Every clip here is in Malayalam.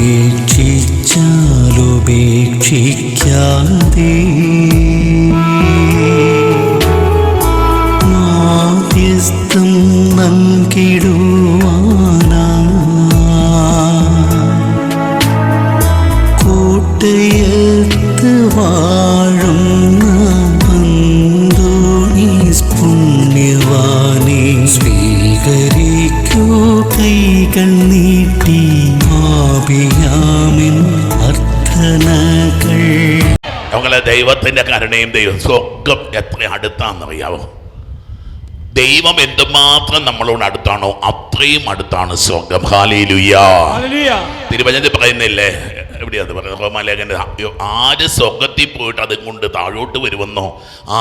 ഉപേക്ഷിച്ചാലുപേക്ഷിക്കാതെ മാധ്യസ്ഥം നൽകിടുവാനാ കോട്ടയത്ത് വാഴുന്ന അന്തോണീസ് പുണ്യവാനെ സ്വീകരിക്കൂ കൈകൾ നീട്ടി ആപിയാമിൻ അർത്ഥനകൾ. ഞങ്ങളെ ദൈവത്തിന്റെ കരുണയും ദൈവം സ്വർഗം എത്ര അടുത്താണെന്നറിയാവോ? ദൈവം എന്തുമാത്രം നമ്മളോട് അടുത്താണോ അത്രയും അടുത്താണ് സ്വർഗം. ഹല്ലേലൂയ. തിരുവചനത്തിൽ പറയുന്നില്ലേ, എവിടെയാണ് പറയുന്നത്? റോമാലേഖന്റെ ആര് സ്വർഗത്തിൽ പോയിട്ട് അതും കൊണ്ട് താഴോട്ട് വരുമെന്നോ,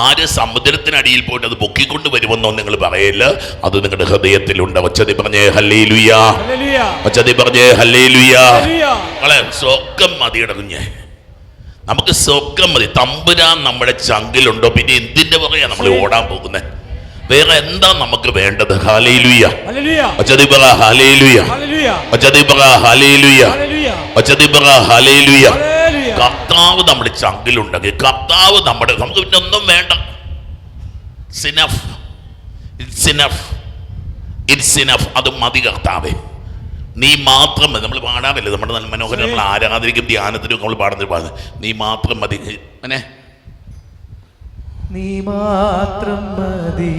ആര് സമുദ്രത്തിനടിയിൽ പോയിട്ട് അത് പൊക്കിക്കൊണ്ട് വരുമെന്നോ നിങ്ങൾ പറയല്ല, അത് നിങ്ങളുടെ ഹൃദയത്തിലുണ്ട്. ഒച്ചതി പറഞ്ഞേ ഹല്ലേലൂയ, ഒച്ചതി പറഞ്ഞേ ഹല്ലേലൂയ. സ്വർഗം മതിയുടെ കുഞ്ഞെ, നമുക്ക് സ്വർഗം മതി. തമ്പുരാൻ നമ്മുടെ ചങ്കിലുണ്ടോ, പിന്നെ എന്തിന്റെ പറയാ നമ്മൾ ഓടാൻ പോകുന്നത്? വേറെ എന്താ നമുക്ക് വേണ്ടത്? ഹല്ലേലൂയ, ഒച്ചതി പറ ഹല്ലേലൂയ, ഒച്ചതി പറ ഹല്ലേലൂയ, ഒച്ചതി പറ ഹല്ലേലൂയ. കർത്താവ് നമ്മുടെ ചങ്കിലുണ്ടെങ്കിൽ, കർത്താവ് നമ്മുടെ, നമുക്ക് പിന്നെ ഒന്നും വേണ്ട. ഇറ്റ്സ് ഇനഫ്, അത് മതി കർത്താവേ, നീ മാത്രം മതി. നമ്മൾ പാടാറില്ല, നമ്മുടെ മനോഹരം നമ്മൾ ആരാധനയ്ക്കും ധ്യാനത്തിനും നമ്മൾ പാടുന്നത് നീ മാത്രം മതി. അങ്ങനെ നീ മാത്രം മതി,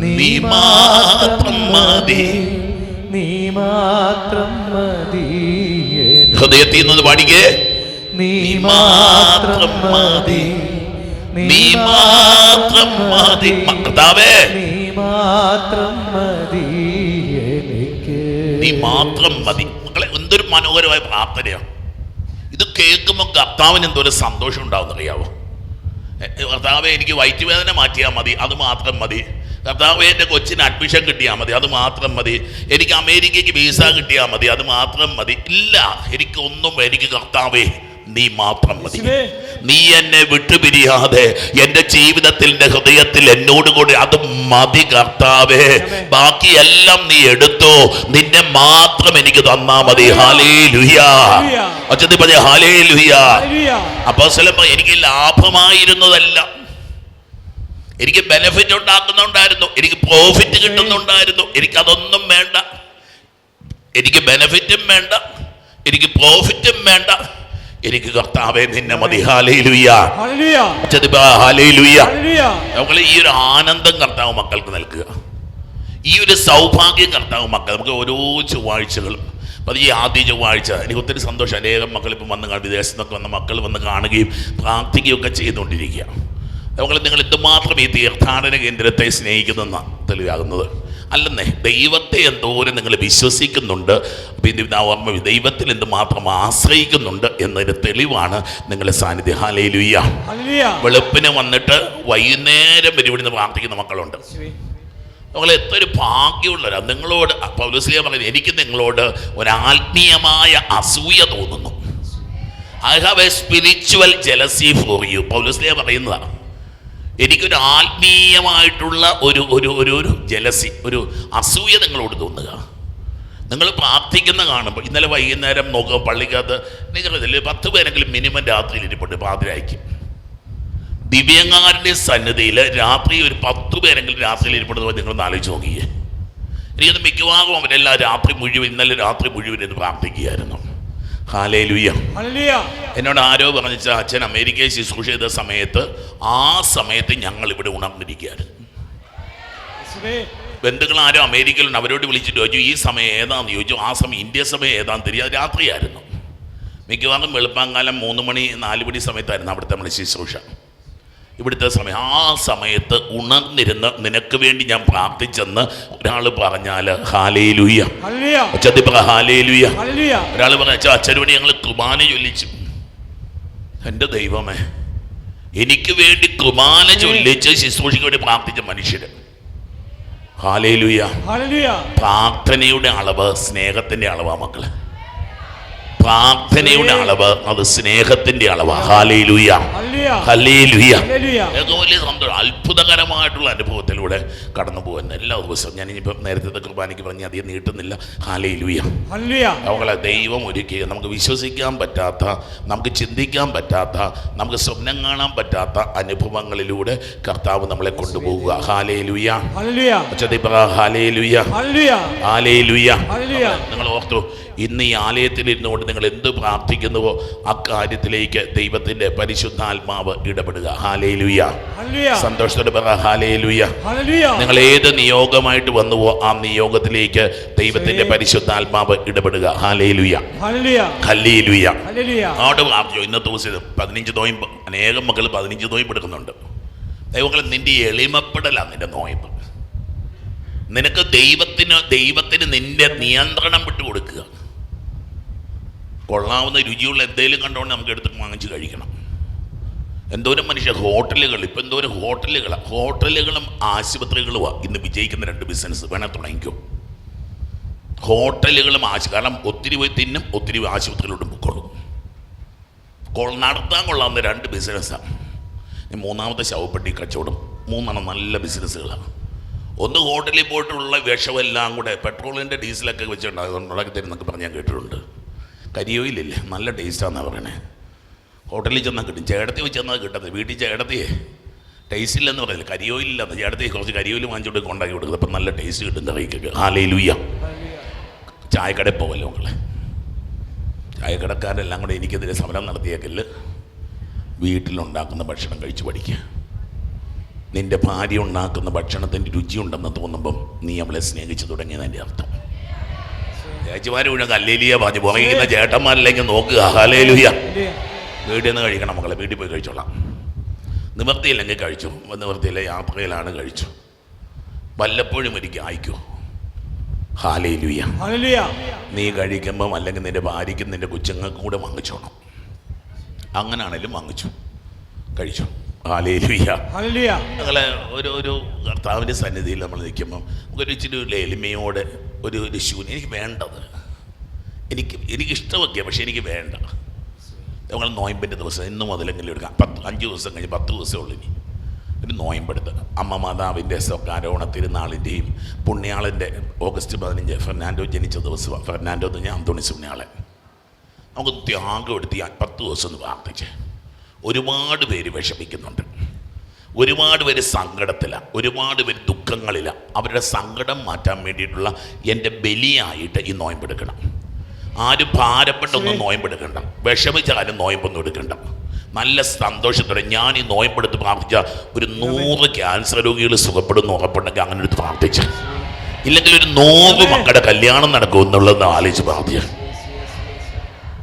നീ മാത്രം മതി, നീ മാത്രം മതി. ഹൃദയത്തിൽ നിന്ന് പാടിക്കേ, നീ മാത്രം മതി, നീ മാത്രം മതി കർത്താവേ, നീ മാത്രം മതി എനിക്ക്, നീ മാത്രം മതി. മക്കളെ, എന്തൊരു മനോഹരമായ പ്രാർത്ഥനയാണ് ഇത്. കേൾക്കുമ്പോൾ കർത്താവിന് എന്തോരം സന്തോഷം ഉണ്ടാവും അറിയാവോ? കർത്താവേ, എനിക്ക് വയറ്റുവേദന മാറ്റിയാൽ മതി, അത് മാത്രം മതി. കർത്താവേ, എൻ്റെ കൊച്ചിന് അഡ്മിഷൻ കിട്ടിയാൽ മതി, അത് മാത്രം മതി. എനിക്ക് അമേരിക്കയ്ക്ക് വിസ കിട്ടിയാൽ മതി, അത് മാത്രം മതി. ഇല്ല, എനിക്കൊന്നും, എനിക്ക് കർത്താവേ നീ മാത്രം മതി. നീ എന്നെ വിട്ടുപിരിയാതെ എൻ്റെ ജീവിതത്തിൽ, എൻ്റെ ഹൃദയത്തിൽ എന്നോട് കൂടി, അത് മതി കർത്താവേ. ബാക്കിയെല്ലാം നീ എടുത്തോ, നിന്നെ മാത്രം എനിക്ക് തന്നാ മതി. ഹല്ലേലൂയ, ഒച്ചത്തി പറഞ്ഞേ ഹല്ലേലൂയ. അപ്പോസ്തലൻ പറഞ്ഞു, എനിക്ക് ലാഭമായിരുന്നതല്ല, എനിക്ക് ബെനിഫിറ്റ് ഉണ്ടാക്കുന്നുണ്ടായിരുന്നു, എനിക്ക് പ്രോഫിറ്റ് കിട്ടുന്നുണ്ടായിരുന്നു. എനിക്കതൊന്നും വേണ്ട, എനിക്ക് ബെനിഫിറ്റും വേണ്ട, എനിക്ക് പ്രോഫിറ്റും വേണ്ട, എനിക്ക് കർത്താവേ നിന്നെ മതി. Hallelujah, hallelujah. നമ്മൾ ഈ ഒരു ആനന്ദം കർത്താവ് മക്കൾക്ക് നൽകുക, ഈ ഒരു സൗഭാഗ്യം കർത്താവ് മക്കൾ. നമുക്ക് ഓരോ ചൊവ്വാഴ്ചകളും, അത് ഈ ആദ്യ ചൊവ്വാഴ്ച എനിക്ക് ഒത്തിരി സന്തോഷം. അനേകം മക്കൾ ഇപ്പം വന്ന് വിദേശത്തു നിന്നൊക്കെ വന്ന മക്കൾ വന്ന് കാണുകയും പ്രാർത്ഥിക്കുകയൊക്കെ ചെയ്തുകൊണ്ടിരിക്കുക. നിങ്ങൾ എന്തുമാത്രം ഈ തീർത്ഥാടന കേന്ദ്രത്തെ സ്നേഹിക്കുന്ന തെളിവാകുന്നത് അല്ലെന്നേ. ദൈവത്തെ എന്തോരം നിങ്ങൾ വിശ്വസിക്കുന്നുണ്ട്, ഓർമ്മ ദൈവത്തിൽ എന്തുമാത്രം ആശ്രയിക്കുന്നുണ്ട് എന്നതിന് തെളിവാണ് നിങ്ങളുടെ സാന്നിധ്യം. ഹല്ലേലൂയ. വെളുപ്പിന് വന്നിട്ട് വൈകുന്നേരം വരെ ഇവിടുന്ന് പ്രാർത്ഥിക്കുന്ന മക്കളുണ്ട്. നിങ്ങൾ എത്ര ഒരു ഭാഗ്യമുള്ളവരാ. നിങ്ങളോട് പൗലോസ്ലീഹ പറയുന്നത്, എനിക്ക് നിങ്ങളോട് ഒരാത്മീയമായ അസൂയ തോന്നുന്നു. I have A spiritual jealousy for you. Paulose Sleeha പറയുന്നതാണ്, എനിക്കൊരു ആത്മീയമായിട്ടുള്ള ഒരു ജലസി, ഒരു അസൂയ നിങ്ങളോട് തോന്നുക. നിങ്ങൾ പ്രാർത്ഥിക്കുന്ന കാണുമ്പോൾ, ഇന്നലെ വൈകുന്നേരം നോക്കുക പള്ളിക്കകത്ത് നിങ്ങൾ 10 പേരെങ്കിലും മിനിമം രാത്രിയിൽ ഇരിപ്പുണ്ട് പാതിരായ്ക്കും. ദിവ്യങ്ങാരൻ്റെ സന്നിധിയിൽ രാത്രി ഒരു 10 പേരെങ്കിലും രാത്രിയിൽ ഇരിപ്പെടുന്നത് നിങ്ങളൊന്ന് ആലോചിച്ച് നോക്കിയേ. എനിക്കത് മിക്കവാറും അവരെല്ലാം രാത്രി മുഴുവൻ, ഇന്നലെ രാത്രി മുഴുവൻ എന്ന് പ്രാർത്ഥിക്കുകയായിരുന്നു. ഹല്ലേലൂയ. എന്നോട് ആരോ പറഞ്ഞ, അച്ഛൻ അമേരിക്കയിൽ ശുശ്രൂഷ ചെയ്ത സമയത്ത്, ആ സമയത്ത് ഞങ്ങൾ ഇവിടെ ഉണർന്നിരിക്കുകയായിരുന്നു. ബന്ധുക്കൾ ആരോ അമേരിക്കയിലുണ്ട്, അവരോട് വിളിച്ചിട്ട് ചോദിച്ചു ഈ സമയം ഏതാണെന്ന് ചോദിച്ചു. ആ സമയം ഇന്ത്യ സമയം ഏതാണെന്ന് தெரியாது, രാത്രിയായിരുന്നു. മിക്കവാറും വെളുപ്പാങ്കാലം 3 മണി 4 മണി സമയത്തായിരുന്നു അവിടുത്തെ നമ്മൾ ശുശ്രൂഷ. ഇവിടുത്തെ സമയം, ആ സമയത്ത് ഉണർന്നിരുന്ന് നിനക്ക് വേണ്ടി ഞാൻ പ്രാർത്ഥിച്ചെന്ന് ഒരാൾ പറഞ്ഞാൽ ഹല്ലേലൂയ, ഹല്ലേലൂയ. ഒരാൾ പറഞ്ഞ, അച്ഛന് വേണ്ടി ഞങ്ങൾ കുർബാന ചൊല്ലിച്ചു. എൻ്റെ ദൈവമേ, എനിക്ക് വേണ്ടി കുർബാന ചൊല്ലിച്ച് ശുശ്രൂഷയ്ക്ക് വേണ്ടി പ്രാർത്ഥിച്ച മനുഷ്യര്. ഹല്ലേലൂയ. പ്രാർത്ഥനയുടെ അളവ് സ്നേഹത്തിന്റെ അളവാ മക്കളെ. പ്രാർത്ഥനയുടെ അളവ് അത് സ്നേഹത്തിന്റെ അളവ്. Hallelujah, hallelujah. വലിയ സന്തോഷം, അത്ഭുതകരമായിട്ടുള്ള അനുഭവത്തിലൂടെ കടന്നു പോകുന്ന എല്ലാ ദിവസവും. ഞാൻ ഇനിയിപ്പം നേരത്തെ കുർബാനയ്ക്ക് പറഞ്ഞ് അധികം നീട്ടുന്നില്ല. ഹല്ലേലൂയ. അവങ്ങളെ ദൈവം ഒരുക്കി നമുക്ക് വിശ്വസിക്കാൻ പറ്റാത്ത, നമുക്ക് ചിന്തിക്കാൻ പറ്റാത്ത, നമുക്ക് സ്വപ്നം കാണാൻ പറ്റാത്ത അനുഭവങ്ങളിലൂടെ കർത്താവ് നമ്മളെ കൊണ്ടുപോവുക. ഹല്ലേലൂയ, ഹല്ലേലൂയ, ഹല്ലേലൂയ. നിങ്ങൾ ഓർത്തു, ഇന്ന് ഈ ആലയത്തിൽ ഇരുന്നുകൊണ്ട് നിങ്ങൾ എന്ത് പ്രാർത്ഥിക്കുന്നുവോ അക്കാര്യത്തിലേക്ക് ദൈവത്തിന്റെ പരിശുദ്ധാത്മാവ് ഇടപെടുക. ഹല്ലേലൂയ. സന്തോഷത്തോടെ പറ ഹല്ലേലൂയ. നിങ്ങൾ ഏത് നിയോഗമായിട്ട് വന്നുവോ ആ നിയോഗത്തിലേക്ക് ദൈവത്തിന്റെ പരിശുദ്ധാത്മാവ് ഇടപെടുക. Hallelujah, hallelujah. അവിടെ പ്രാർത്ഥിച്ചു. ഇന്നത്തെ ദിവസം 15 നോയമ്പ്, അനേകം മക്കൾ 15 നോയമ്പ് എടുക്കുന്നുണ്ട്. ദൈവങ്ങൾ, നിന്റെ എളിമപ്പെടലാണ് നിന്റെ നോയമ്പ്. നിനക്ക് ദൈവത്തിന് നിന്റെ നിയന്ത്രണം വിട്ടു കൊടുക്കുക. കൊള്ളാവുന്ന രുചിയുള്ള എന്തെങ്കിലും കണ്ടുകൊണ്ട് നമുക്ക് എടുത്ത് വാങ്ങിച്ച് കഴിക്കണം. എന്തോരം മനുഷ്യ ഹോട്ടലുകൾ, ഇപ്പം എന്തോരം ഹോട്ടലുകളും ആശുപത്രികളുമാണ് ഇന്ന് വിജയിക്കുന്ന 2 ബിസിനസ്. വേണേൽ തുടങ്ങിക്കോ. ഹോട്ടലുകളും കാരണം ഒത്തിരി പോയി തിന്നും, ഒത്തിരി ആശുപത്രികളിലോട്ടും പൊക്കോളും. നടത്താൻ കൊള്ളാവുന്ന 2 ബിസിനസ്സാണ്. മൂന്നാമത്തെ ശവപ്പെട്ടി കച്ചവടം. 3 നല്ല ബിസിനസ്സുകളാണ്. ഒന്ന് ഹോട്ടലിൽ പോയിട്ടുള്ള വിഷമെല്ലാം കൂടെ പെട്രോളിൻ്റെ ഡീസലൊക്കെ വെച്ചിട്ടുണ്ട് ഉണ്ടാക്കി തരുന്നൊക്കെ പറഞ്ഞ് ഞാൻ കേട്ടിട്ടുണ്ട്. കരിയോയിലില്ലേ, നല്ല ടേസ്റ്റാണെന്നാണ് പറയണേ. ഹോട്ടലിൽ ചെന്നാൽ കിട്ടും. ചേടത്തി വെച്ച് ചെന്നാൽ കിട്ടത്തില്ല. വീട്ടിൽ ചേടത്തിയെ ടേസ്റ്റ് ഇല്ലെന്ന് പറയില്ല, കരിയോയില്ലെന്ന്. ചേടത്തി കുറച്ച് കരിയോയിൽ വാങ്ങിച്ചുകൊണ്ട് ഉണ്ടാക്കി കൊടുക്കുന്നത്. അപ്പം നല്ല ടേസ്റ്റ് കിട്ടും കറിക്കൊക്കെ. ഹല്ലേലൂയ. ചായക്കടയിൽ പോവല്ലോ മക്കളെ. ചായക്കടക്കാരെല്ലാം കൂടെ എനിക്കെതിരെ സമരം നടത്തിയേക്കല്. വീട്ടിലുണ്ടാക്കുന്ന ഭക്ഷണം കഴിച്ച് പഠിക്കുക. നിന്റെ ഭാര്യ ഉണ്ടാക്കുന്ന ഭക്ഷണത്തിൻ്റെ രുചിയുണ്ടെന്ന് തോന്നുമ്പം നീ അവളെ സ്നേഹിച്ചു തുടങ്ങിയതിൻ്റെ അർത്ഥം. ചേച്ചിമാർ മുഴുവൻ ഹല്ലേലൂയ പറഞ്ഞു പുറകിക്കുന്ന ചേട്ടന്മാരിലേക്ക് നോക്കുക. ഹല്ലേലൂയ. വീട്ടിൽ നിന്ന് കഴിക്കണം മക്കളെ, വീട്ടിൽ പോയി കഴിച്ചോളാം. നിവൃത്തിയില്ലെങ്കിൽ കഴിച്ചു, നിവൃത്തിയില്ല യാത്രയിലാണ് കഴിച്ചു. വല്ലപ്പോഴും ഒരിക്കൽ അയക്കൂ. ഹല്ലേലൂയ. നീ കഴിക്കുമ്പം അല്ലെങ്കിൽ നിന്റെ ഭാര്യയ്ക്കും നിന്റെ കൊച്ചുങ്ങൾക്കും കൂടെ വാങ്ങിച്ചോണം. അങ്ങനാണേലും വാങ്ങിച്ചു കഴിച്ചു. ഹല്ലേലൂയ. ഞങ്ങളെ ഒരു കർത്താവിൻ്റെ സന്നിധിയിൽ നമ്മൾ നിൽക്കുമ്പം നമുക്കൊരു ഇച്ചിരി എളിമയോടെ ഒരു ശൂന്യം. എനിക്ക് വേണ്ടത് എനിക്കിഷ്ടമൊക്കെയാണ്, പക്ഷേ എനിക്ക് വേണ്ട. ഞങ്ങൾ നോയമ്പിൻ്റെ ദിവസം ഇന്ന് മുതലെങ്കിലും എടുക്കാം. 5 ദിവസം കഴിഞ്ഞ് 10 ദിവസമേ ഉള്ളൂ. ഇനി ഒരു നോയമ്പെടുത്ത് അമ്മ മാതാവിൻ്റെ സ്വകാരോണ തിരുനാളിൻ്റെയും പുണ്യാളൻ്റെ ഓഗസ്റ്റ് 15 ഫെർണാൻഡോ ജനിച്ച ദിവസമാണ്. ഫെർണാൻഡോ എന്ന് ഞാൻ അന്തോണിസ് പുണ്യാളൻ. നമുക്ക് ത്യാഗം എടുത്ത് 10 ദിവസം ഒന്ന് പ്രാർത്ഥിച്ച്. ഒരുപാട് പേര് വിഷമിക്കുന്നുണ്ട്, ഒരുപാട് പേര് സങ്കടത്തിലാണ്, ഒരുപാട് പേര് ദുഃഖങ്ങളിലാണ്. അവരുടെ സങ്കടം മാറ്റാൻ വേണ്ടിയിട്ടുള്ള എൻ്റെ ബലിയായിട്ട് ഈ നോയമ്പെടുക്കണം. ആരും ഭാരപ്പെട്ടൊന്നും നോയമ്പെടുക്കണ്ട, വിഷമിച്ചാലും നോയമ്പൊന്നും എടുക്കണ്ട. നല്ല സന്തോഷത്തോടെ ഞാൻ ഈ നോയമ്പെടുത്ത് പ്രാർത്ഥിച്ച ഒരു 100 ക്യാൻസർ രോഗികൾ സുഖപ്പെടുന്നു ഉറപ്പുണ്ടെങ്കിൽ അങ്ങനെ എടുത്ത് പ്രാർത്ഥിച്ച. ഇല്ലെങ്കിൽ ഒരു 100 മക്കളുടെ കല്യാണം നടക്കും എന്നുള്ളതെന്ന് ആലോചിച്ച് പ്രാർത്ഥിച്ച.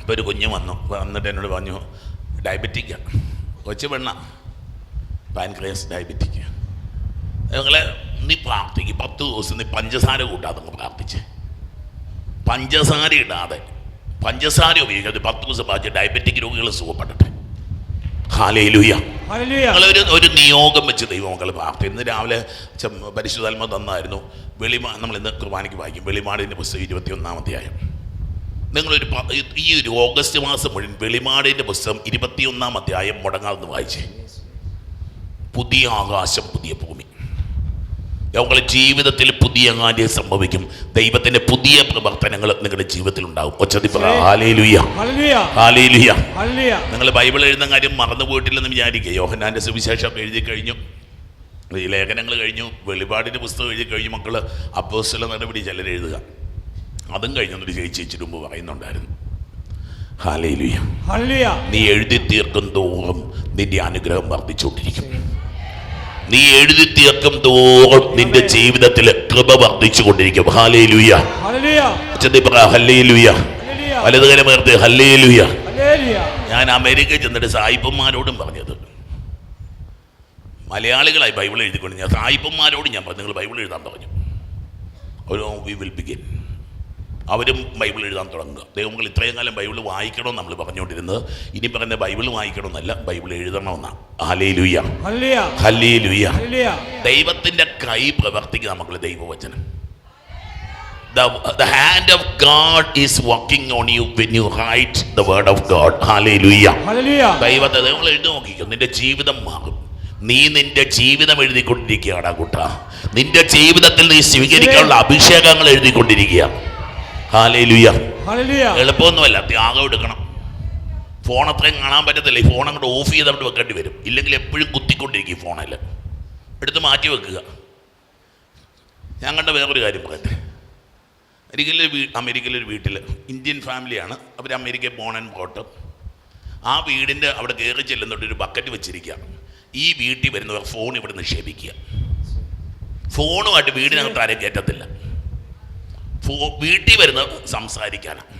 ഇപ്പോൾ ഒരു കുഞ്ഞ് വന്നിട്ട് എന്നോട് പറഞ്ഞു, ഡയബറ്റിക്കാണ്, കൊച്ചു പെണ്ണ, പാൻക്രിയാസ് ഡയബറ്റിക്. നിങ്ങളെ നീ പ്രാർത്ഥിക്കും 10 ദിവസം നീ പഞ്ചസാര കൂട്ടാതെ പ്രാർത്ഥിച്ച്. പഞ്ചസാര ഇടാതെ, പഞ്ചസാര ഉപയോഗിക്കാതെ 10 ദിവസം പ്രാർത്ഥിച്ച് ഡയബറ്റിക് രോഗികൾ സുഖപ്പെടട്ടെ. ഹല്ലേലൂയ. ഒരു നിയോഗം വെച്ച് ദൈവമക്കൾ പ്രാർത്ഥന. ഇന്ന് രാവിലെ പരിശുദ്ധാത്മാവ് തന്നായിരുന്നു. നമ്മൾ ഇന്ന് കുർബാനയ്ക്ക് വായിക്കും വെളിപാടിൻ്റെ പുസ്തകം 21-ാം അധ്യായം. നിങ്ങളൊരു ഈ ഒരു ഓഗസ്റ്റ് മാസം മുഴുവൻ വെളിപാടിൻ്റെ പുസ്തകം 21-ാം അധ്യായം മുടങ്ങാതെ വായിച്ചേ. പുതിയ ആകാശം, പുതിയ ഭൂമി. ഞങ്ങളുടെ ജീവിതത്തിൽ പുതിയ കാര്യം സംഭവിക്കും. ദൈവത്തിന്റെ പുതിയ പ്രവർത്തനങ്ങൾ നിങ്ങളുടെ ജീവിതത്തിൽ ഉണ്ടാവും. Hallelujah, hallelujah. നിങ്ങൾ ബൈബിൾ എഴുതുന്ന കാര്യം മറന്നുപോയിട്ടില്ലെന്ന് വിചാരിക്കുക. യോഹന്നാന്റെ സുവിശേഷം എഴുതി കഴിഞ്ഞു, ഈ ലേഖനങ്ങൾ കഴിഞ്ഞു, വെളിപാടിൻ്റെ പുസ്തകം എഴുതി കഴിഞ്ഞു. മക്കൾ അപ്പോസ്തല നടപടി ചിലർ എഴുതുക. അതും കഴിഞ്ഞൊരു ചേച്ചി മുമ്പ് പറയുന്നുണ്ടായിരുന്നു. ഹല്ലേലൂയ. നീ എഴുതി തീർക്കും തോറും നിന്റെ അനുഗ്രഹം വർദ്ധിച്ചുകൊണ്ടിരിക്കും. നീ എഴുതി തീർക്കും തോറും നിന്റെ ജീവിതത്തിൽ കൃപ വർദ്ധിച്ചു കൊണ്ടിരിക്കും. ഹല്ലേലൂയ, ഹല്ലേലൂയ. വലതുകരമേർത്ത് ഹല്ലേലൂയ. ഞാൻ അമേരിക്കയിൽ ചെന്നിട്ട് സായിപ്പന്മാരോടും പറഞ്ഞത്, മലയാളികളായി ബൈബിൾ എഴുതിക്കൊണ്ട് ഞാൻ സായിപ്പന്മാരോട് ഞാൻ പറഞ്ഞു, നിങ്ങൾ ബൈബിൾ എഴുതാൻ പറഞ്ഞു. We will begin. അവരും ബൈബിൾ എഴുതാൻ തുടങ്ങുക. ദൈവങ്ങൾ ഇത്രയും കാലം ബൈബിൾ വായിക്കണമെന്ന് നമ്മൾ പറഞ്ഞുകൊണ്ടിരുന്നത്. ഇനി പറയുന്നത് ബൈബിൾ വായിക്കണമെന്നല്ല, ബൈബിൾ എഴുതണമെന്നാണ്. ഹല്ലേലൂയ, ഹല്ലേലൂയ. ദൈവത്തിൻ്റെ കൈ പ്രവർത്തിക്കുക. മക്കളെ, ദൈവവചനം The hand of God is working on you when you write the word of God. Hallelujah. Hallelujah. ദൈവത്തെ നിങ്ങൾ എഴുതി നോക്കിക്കോ, നിന്റെ ജീവിതം മാറും. നീ നിന്റെ ജീവിതം എഴുതിക്കൊണ്ടിരിക്കുകയാണ് കൂട്ട. നിന്റെ ജീവിതത്തിൽ നീ സ്വീകരിക്കാനുള്ള അഭിഷേകങ്ങൾ എഴുതിക്കൊണ്ടിരിക്കുക. ഹല്ലേലൂയ. എളുപ്പമൊന്നുമല്ല, ത്യാഗം എടുക്കണം. ഫോൺ അത്രയും കാണാൻ പറ്റത്തില്ല. ഈ ഫോൺ അങ്ങോട്ട് ഓഫ് ചെയ്ത് അവിടെ വെക്കേണ്ടി വരും. ഇല്ലെങ്കിൽ എപ്പോഴും കുത്തിക്കൊണ്ടിരിക്കും ഫോണിൽ. എടുത്ത് മാറ്റി വെക്കുക. ഞാൻ കണ്ട വേറൊരു കാര്യം പറയട്ടെ. അമേരിക്കയിലൊരു വീട്ടിൽ ഇന്ത്യൻ ഫാമിലിയാണ്. അവർ അമേരിക്കയിൽ ബോൺ ആൻഡ് ബ്രോട്ട്. ആ വീടിൻ്റെ അവിടെ കയറി ചെല്ലുന്നിട്ട് ഒരു ബക്കറ്റ് വെച്ചിരിക്കുക. ഈ വീട്ടിൽ വരുന്നവർ ഫോൺ ഇവിടെ നിക്ഷേപിക്കുക. ഫോണുമായിട്ട് വീടിനകത്ത് ആരും കയറ്റത്തില്ല. വീട്ടിൽ വരുന്ന സംസാരിക്കാനാണ്,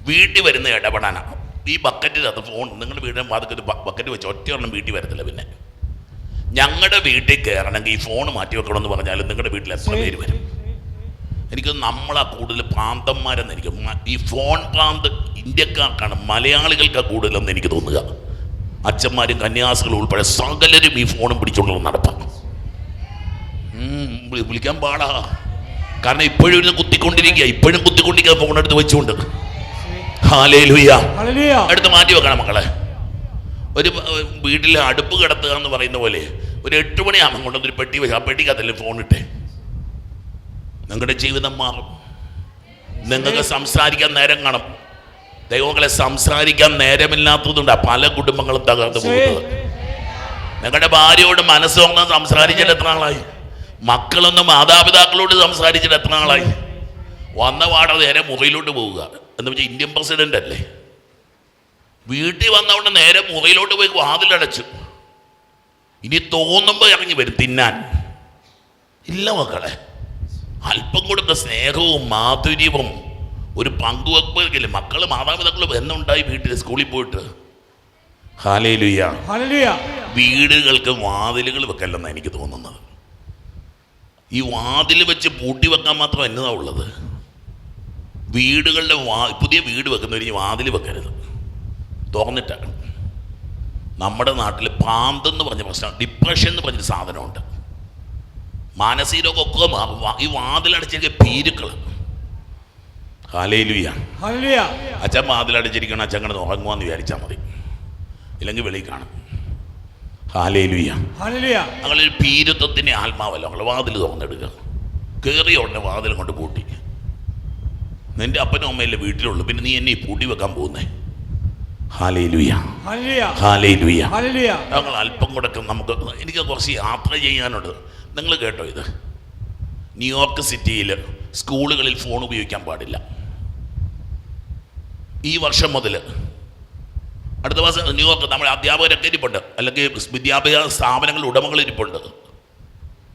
വീട്ടിൽ വരുന്ന ഇടപെടാനാണ്. ഈ ബക്കറ്റിനകത്ത് ഫോൺ, നിങ്ങളുടെ വീടിന് വാതിക്കത്ത് ബക്കറ്റ് വെച്ച് ഒറ്റയൊരെണ്ണം വീട്ടിൽ വരത്തില്ല. പിന്നെ ഞങ്ങളുടെ വീട്ടിൽ കയറണമെങ്കിൽ ഈ ഫോൺ മാറ്റി വെക്കണമെന്ന് പറഞ്ഞാലും നിങ്ങളുടെ വീട്ടിൽ എത്ര പേര് വരും? എനിക്ക് നമ്മളാ കൂടുതൽ പ്രാന്തന്മാരെന്ന് എനിക്ക്. ഈ ഫോൺ പ്രാന്ത് ഇന്ത്യക്കാർക്കാണ്, മലയാളികൾക്കാണ് കൂടുതലെന്ന് എനിക്ക് തോന്നുക. അച്ഛന്മാരും കന്യാസികളും ഉൾപ്പെടെ സകലരും ഈ ഫോണും പിടിച്ചുകൊണ്ടുള്ള നടപ്പാണ്. വിളിക്കാൻ പാടാ. കാരണം ഇപ്പോഴും ഇരുന്ന് കുത്തിക്കൊണ്ടിരിക്കുക, ഫോൺ എടുത്ത് വെച്ചുകൊണ്ട്. ഹല്ലേലൂയ. എടുത്ത് മാറ്റി വെക്കണം മക്കളെ. ഒരു വീട്ടിലെ അടുപ്പ് കിടത്തുക എന്ന് പറയുന്ന പോലെ ഒരു 8 മണിയാകുമ്പോൾ കൊണ്ടൊരു പെട്ടി വെച്ച് ആ പെട്ടിക്കകത്തല്ലേ ഫോൺ ഇട്ടേ. നിങ്ങളുടെ ജീവിതം മാറും. നിങ്ങൾക്ക് സംസാരിക്കാൻ നേരം കാണും. ദൈവങ്ങളെ സംസാരിക്കാൻ നേരമില്ലാത്തതുകൊണ്ട് പല കുടുംബങ്ങളും തകർന്നു പോകുന്നത്. നിങ്ങളുടെ ഭാര്യയോട് മനസ്സോർന്ന് സംസാരിച്ചിട്ട് എത്ര നാളായി? മക്കളൊന്നും മാതാപിതാക്കളോട് സംസാരിച്ചിട്ട് എത്ര നാളായി? വന്ന പാടെ നേരെ മുറിയിലോട്ട് പോവുക. എന്ന് വെച്ചാൽ ഇന്ത്യൻ പ്രസിഡന്റ് അല്ലേ? വീട്ടിൽ വന്നവിടെ നേരെ മുറിയിലോട്ട് പോയി വാതിലടച്ചു. ഇനി തോന്നുമ്പോൾ ഇറങ്ങി വരും തിന്നാൻ. ഇല്ല മക്കളെ, അല്പം കൊടുത്ത സ്നേഹവും മാധുര്യവും ഒരു പങ്കുവെപ്പില്ല. മക്കള് മാതാപിതാക്കൾ എന്നുണ്ടായി വീട്ടിൽ സ്കൂളിൽ പോയിട്ട്. ഹല്ലേലൂയ. വീടുകൾക്ക് വാതിലുകൾ വെക്കല്ലെന്നാണ് എനിക്ക് തോന്നുന്നത്. ഈ വാതിൽ വെച്ച് പൂട്ടി വെക്കാൻ മാത്രം എന്നതാ ഉള്ളത്. വീടുകളുടെ പുതിയ വീട് വെക്കുന്നവർ ഈ വാതിൽ വെക്കരുത്, തുറന്നിട്ടാണ്. നമ്മുടെ നാട്ടിൽ പ്രാന്തെന്ന് പറഞ്ഞ പ്രശ്നം, ഡിപ്രഷൻ എന്ന് പറഞ്ഞൊരു സാധനമുണ്ട്. മാനസിക രോഗമൊക്കെ ഈ വാതിലടച്ചിരിക്കുക ഭീരുക്കൾ. ഹല്ലേലൂയ. അച്ഛൻ വാതിലടച്ചിരിക്കണം, അച്ഛൻ കിടന്ന് ഉറങ്ങുവാന്ന് വിചാരിച്ചാൽ മതി, ഇല്ലെങ്കിൽ വെളിയിൽ കാണും. ഹല്ലേലൂയ. ഞങ്ങളൊരു ഭീരുത്വത്തിൻ്റെ ആത്മാവല്ല. ഞങ്ങൾ വാതിൽ തുറന്നെടുക്കുക, കയറിയ ഉടനെ വാതിൽ കൊണ്ട് പൂട്ടി. നിന്റെ അപ്പനും അമ്മയല്ലേ വീട്ടിലുള്ളൂ, പിന്നെ നീ എന്നെ പൂട്ടി വെക്കാൻ പോകുന്നേ? ഹല്ലേലൂയ. ഹല്ലേലൂയ. ഞങ്ങൾ അല്പം കൂടെ നമുക്ക്, എനിക്ക് കുറച്ച് യാത്ര ചെയ്യാനുണ്ട്. നിങ്ങൾ കേട്ടോ, ഇത് ന്യൂയോർക്ക് സിറ്റിയിൽ സ്കൂളുകളിൽ ഫോൺ ഉപയോഗിക്കാൻ പാടില്ല. ഈ വർഷം മുതൽ അടുത്ത മാസം ന്യൂയോർക്ക് നമ്മുടെ അധ്യാപകരൊക്കെ ഇരിപ്പുണ്ട്, അല്ലെങ്കിൽ വിദ്യാഭ്യാസ സ്ഥാപനങ്ങളുടെ ഉടമകൾ ഇരിപ്പുണ്ട്.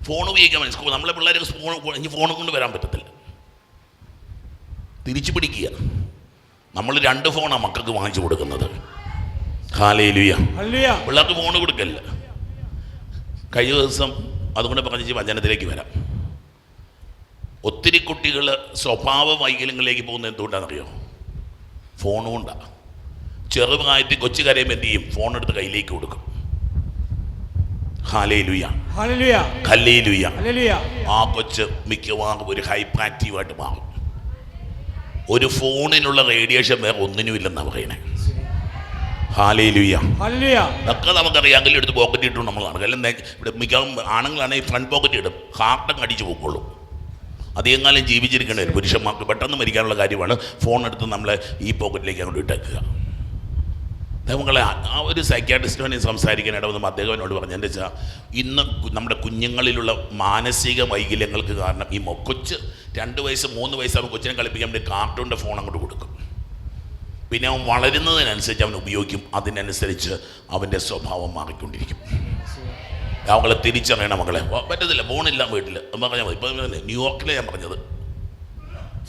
ഫോൺ ഉപയോഗിക്കാൻ വേണ്ടി സ്കൂൾ നമ്മളെ പിള്ളേർക്ക് ഇനി ഫോണും കൊണ്ട് വരാൻ പറ്റത്തില്ല. തിരിച്ചു പിടിക്കുക. നമ്മൾ 2 ഫോണാണ് മക്കൾക്ക് വാങ്ങിച്ചു കൊടുക്കുന്നത്. ഹല്ലേലൂയ. പിള്ളേർക്ക് ഫോൺ കൊടുക്കല്ല. കഴിഞ്ഞ ദിവസം അതുകൊണ്ട് പറഞ്ഞ് വചനത്തിലേക്ക് വരാം. ഒത്തിരി കുട്ടികൾ സ്വഭാവ വൈകല്യങ്ങളിലേക്ക് പോകുന്നത് എന്തുകൊണ്ടാണെന്നറിയോ? ഫോൺ കൊണ്ടാണ്. ചെറുപ്രായത്തിൽ കൊച്ചു കരയുമ്പോൾ എന്ത് ചെയ്യും? ഫോൺ എടുത്ത് കയ്യിലേക്ക് കൊടുക്കും. ഹല്ലേലൂയ. ഹല്ലേലൂയ. ആ കൊച്ച് മിക്കവാറും ഒരു ഹൈപ്പർ ആക്റ്റീവായിട്ട് മാറും. ഒരു ഫോണിനുള്ള റേഡിയേഷൻ വേറെ ഒന്നിനുമില്ലെന്നാണ് പറയണേ. ഹല്ലേലൂയ. അതൊക്കെ നമുക്കറിയാമെങ്കിലും എടുത്ത് പോക്കറ്റ് ഇട്ടു നമ്മൾ കാണുക. അല്ലെങ്കിൽ ഇവിടെ മിക്കവാറും ആണുങ്ങളാണെങ്കിൽ ഫ്രണ്ട് പോക്കറ്റ് ഇടും, ഹാർട്ടങ്ങ് അടിച്ച് പോയിക്കൊള്ളൂ. അധികകാലം ജീവിച്ചിരിക്കേണ്ടി വരും. പുരുഷന്മാർക്ക് പെട്ടെന്ന് മരിക്കാനുള്ള കാര്യമാണ് ഫോൺ എടുത്ത് നമ്മളെ ഈ പോക്കറ്റിലേക്ക് അങ്ങോട്ട് ഇട്ടേക്കുക. നമ്മളെ ആ ഒരു സൈക്യാട്രിസ്റ്റിനെ സംസാരിക്കാൻ ഇടവന്ന് അദ്ദേഹം എന്നോട് പറഞ്ഞു, എന്താ വെച്ചാൽ ഇന്ന് നമ്മുടെ കുഞ്ഞുങ്ങളിലുള്ള മാനസിക വൈകല്യങ്ങൾക്ക് കാരണം ഈ കൊച്ച് 2 വയസ്സ് 3 വയസ്സാകുമ്പോൾ കൊച്ചിനെ കളിപ്പിക്കാൻ വേണ്ടി കാർട്ടൂണിൻ്റെ ഫോൺ അങ്ങോട്ട് കൊടുക്കും. പിന്നെ അവൻ വളരുന്നതിനനുസരിച്ച് അവൻ ഉപയോഗിക്കും. അതിനനുസരിച്ച് അവൻ്റെ സ്വഭാവം മാറിക്കൊണ്ടിരിക്കും. അവങ്ങളെ തിരിച്ചറിയണം മക്കളെ. പറ്റത്തില്ല, ഫോണില്ല വീട്ടിൽ പറഞ്ഞാൽ മതി. ഇപ്പം ന്യൂയോർക്കിലെ ഞാൻ പറഞ്ഞത്,